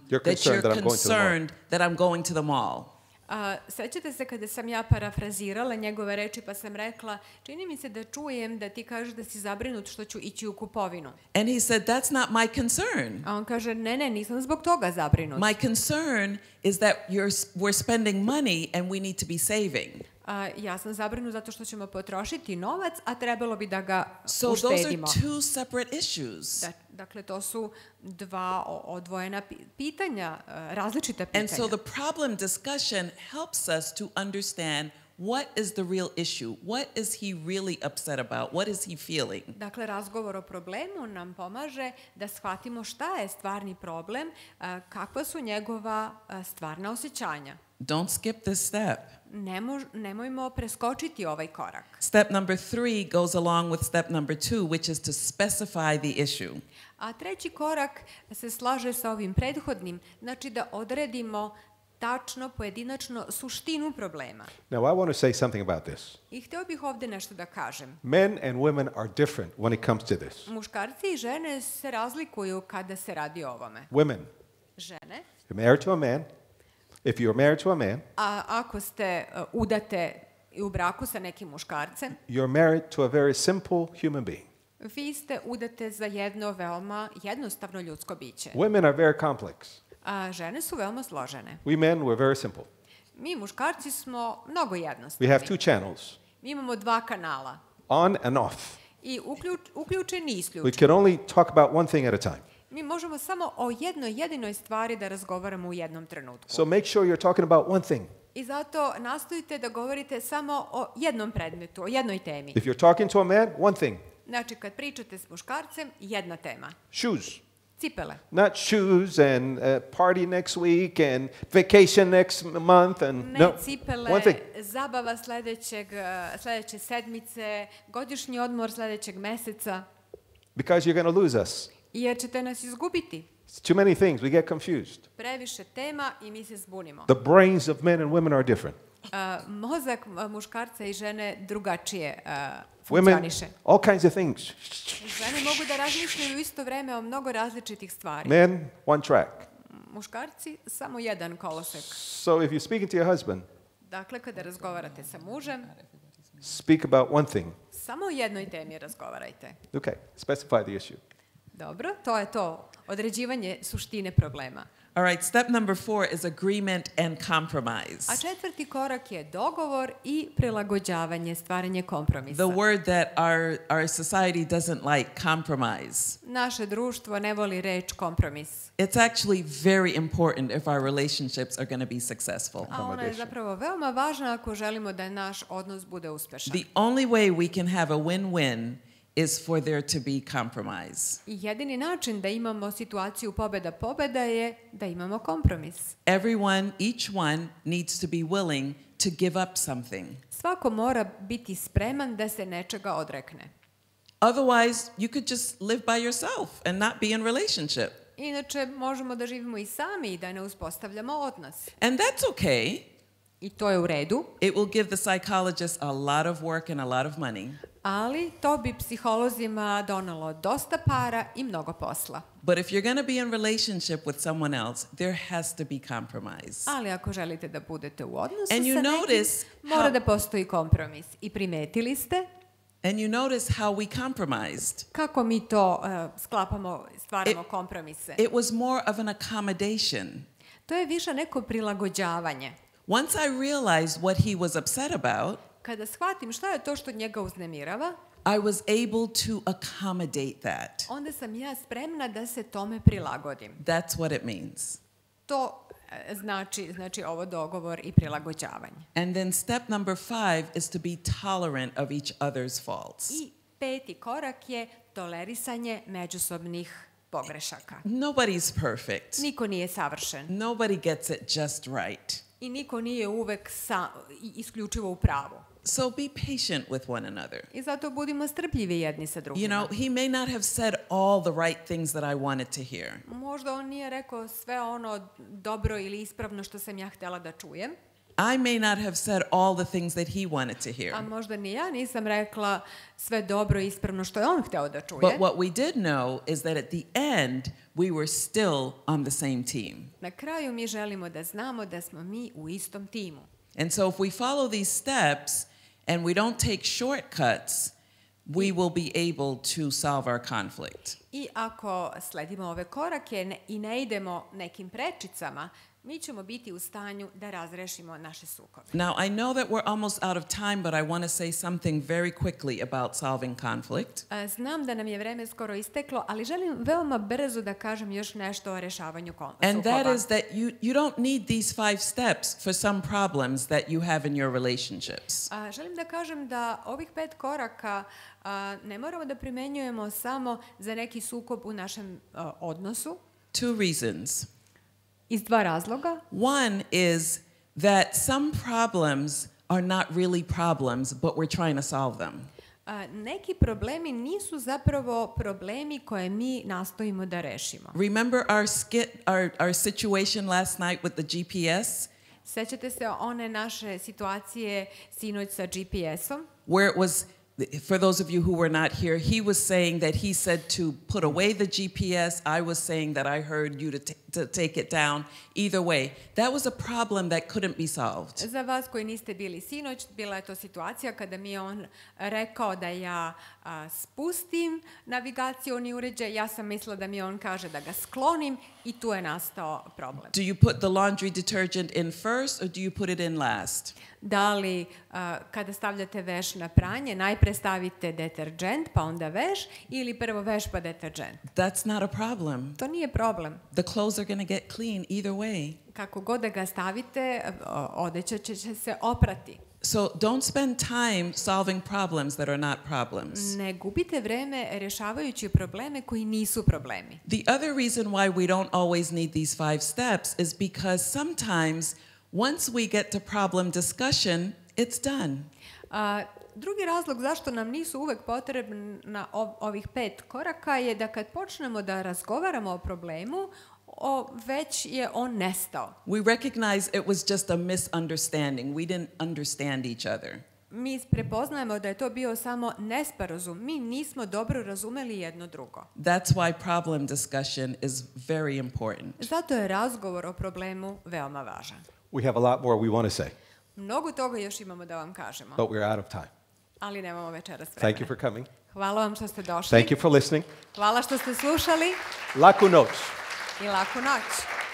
you're concerned that I'm going to the mall. Sećate se kada sam ja parafrazirala njegove reči pa sam rekla, čini mi se da čujem da ti kažeš da si zabrinut što ću ići u kupovinu. And he said, that's not my concern. A on kaže, ne, nisam zbog toga zabrinut. My concern is that we're spending money and we need to be saving. Ja sam zabrinut zato što ćemo potrošiti novac, a trebalo bi da ga uštedimo. So those are two separate issues. Dakle, to su dva odvojena pitanja, različita pitanja. And so the problem discussion helps us to understand what is the real issue? What is he really upset about? What is he feeling? Dakle, razgovor o problemu nam pomaže da shvatimo šta je stvarni problem, kakva su njegova stvarna osjećanja. Don't skip this step. Nemojmo preskočiti ovaj korak. Step number 3 goes along with step number 2, which is to specify the issue. A treći korak se slaže sa ovim prethodnim, znači da odredimo tačno, pojedinačno suštinu problema. Now I want to say something about this. I hteo bih ovde nešto da kažem. Men and women are different when it comes to this. Muškarci i žene se razlikuju kada se radi o ovome. Women, Žene, you're married to a man. If you're married to a man, a ako ste udate i u braku sa nekim muškarcem, you're married to a very simple human being. vi ste udate za jedno veoma jednostavno ljudsko biće. Women are very complex. A žene su veoma složene. We men, we're very simple. Mi muškarci smo mnogo We jednostavni. have two channels, Mi imamo dva kanala. on and off. I uključeni i We isključeni. can only talk about one thing at a time. Mi možemo samo o jednoj jedinoj stvari da razgovaramo u jednom trenutku. So make sure you're talking about one thing. I zato nastojite da govorite samo o jednom predmetu, o jednoj temi. If you're talking to a man, one thing. Znači, kad pričate s muškarcem, jedna tema. Shoes. Cipele. Not shoes and party next week and vacation next month and Ne no, cipele, one thing. zabava sledeće sedmice, godišnji odmor sledećeg meseca, Because you're going to lose us. jer ćete nas izgubiti. It's too many things. We get confused. Previše tema i mi se zbunimo. The brains of men and women are different. Mozak muškarca i žene drugačije Women, funkcioniše. all kinds of things. Žene mogu da razmišljaju u isto vreme o mnogo različitih stvari. Men, one track. Muškarci samo jedan kolosek. So if you're speaking to your husband, Dakle, kada razgovarate sa mužem, speak about one thing. samo o jednoj temi razgovarajte. Okay, specify the issue. Dobro, to je to. Određivanje suštine problema. All right, step number 4 is agreement and compromise. A četvrti korak je dogovor i prilagođavanje, stvaranje kompromisa. The word that our society doesn't like, compromise. Naše društvo ne voli reč kompromis. It's actually very important if our relationships are going to be successful. A ona je zapravo veoma važna ako želimo da naš odnos bude uspešan. The only way we can have a win-win is for there to be compromise. I jedini način da imamo situaciju pobeda je da imamo kompromis. Everyone, each one needs to be willing to give up something. Svako mora biti spreman da se nečega odrekne. Otherwise, you could just live by yourself and not be in relationship. Inače, možemo da živimo i sami i da ne uspostavljamo odnos. And that's okay. I to je u redu. It will give the psychologist a lot of work and a lot of money. Ali to bi psiholozima donalo dosta para i mnogo posla. But if you're going to be in relationship with someone else, there has to be compromise. Ali ako želite da budete u odnosu And you sa nekim, notice mora how- da postoji kompromis. I primetili ste And you notice how we compromised. kako mi to sklapamo, stvaramo kompromise. It was more of an accommodation. To je više neko prilagođavanje. Once I realized what he was upset about, Kada shvatim šta je to što njega uznemirava, I was able to accommodate that. onda sam ja spremna da se tome prilagodim. That's what it means. To znači ovo dogovor i prilagođavanje. And then step number 5 is to be tolerant of each other's faults. I peti korak je tolerisanje međusobnih pogrešaka. Nobody's perfect. Niko nije savršen Nobody gets it just right. i niko nije uvek isključivo u pravu. So be patient with one another. I zato budimo strpljivi jedni sa drugima. You know, he may not have said all the right things that I wanted to hear. Možda on nije rekao sve ono dobro ili ispravno što sam ja htjela da čujem. I may not have said all the things that he wanted to hear. A možda ni ja nisam rekla sve dobro i ispravno što je on hteo da čuje. But what we did know is that at the end, we were still on the same team. Na kraju mi želimo da znamo da smo mi u istom timu. And so if we follow these steps and we don't take shortcuts, we will be able to solve our conflict. I ako sledimo ove korake i ne idemo nekim prečicama, mi ćemo biti u stanju da razrešimo naše sukobe. Now, I know that we're almost out of time, but I want to say something very quickly about solving conflict. Znam da nam je vreme skoro isteklo, ali želim veoma brzo da kažem još nešto o rešavanju sukoba. And that is that you don't need these 5 steps for some problems that you have in your relationships. Želim da kažem da ovih 5 koraka ne moramo da primenjujemo samo za neki sukob u našem odnosu. 2 reasons. Iz 2 razloga. One is that some problems are not really problems, but we're trying to solve them. Neki problemi nisu zapravo problemi koje mi nastojimo da rešimo. Remember our situation last night with the GPS? Sećate se one naše situacije sinoć sa GPS-om? Where it was, for those of you who were not here, he was saying that he said to put away the GPS. I was saying that I heard you to take it down. Either way, that was a problem that couldn't be solved. Za vas koji niste bili sinoć, bila je to situacija kada mi je on rekao da ja spustim navigacioni uređaj. Ja sam mislila da mi on kaže da ga sklonim i tu je nastao problem. Do you put the laundry detergent in first or do you put it in last? Da li kada stavljate veš na pranje, najpre stavite deterđent, pa onda veš, ili prvo veš pa deterđent? That's not a problem. To nije problem. The clothes are going to get clean either way. Kako god da ga stavite, odeća će se oprati. So don't spend time solving problems that are not problems. Ne gubite vreme rešavajući probleme koji nisu problemi. The other reason why we don't always need these 5 steps is because sometimes once we get to problem discussion, it's done. Drugi razlog zašto nam nisu uvek potrebna ovih 5 koraka je da kad počnemo da razgovaramo o problemu, već je on nestao. We recognize it was just a misunderstanding. We didn't understand each other. Mi prepoznajemo da je to bio samo nesporazum. Mi nismo dobro razumeli jedno drugo. That's why problem discussion is very important. Zato je razgovor o problemu veoma važan. We have a lot more we want to say, Mnogo toga još imamo da vam kažemo, but we're out of time. ali nemamo večeras vremena. Thank you for coming. Hvala vam što ste došli. Thank you for listening. Hvala što ste slušali Laku noć. i laku noć.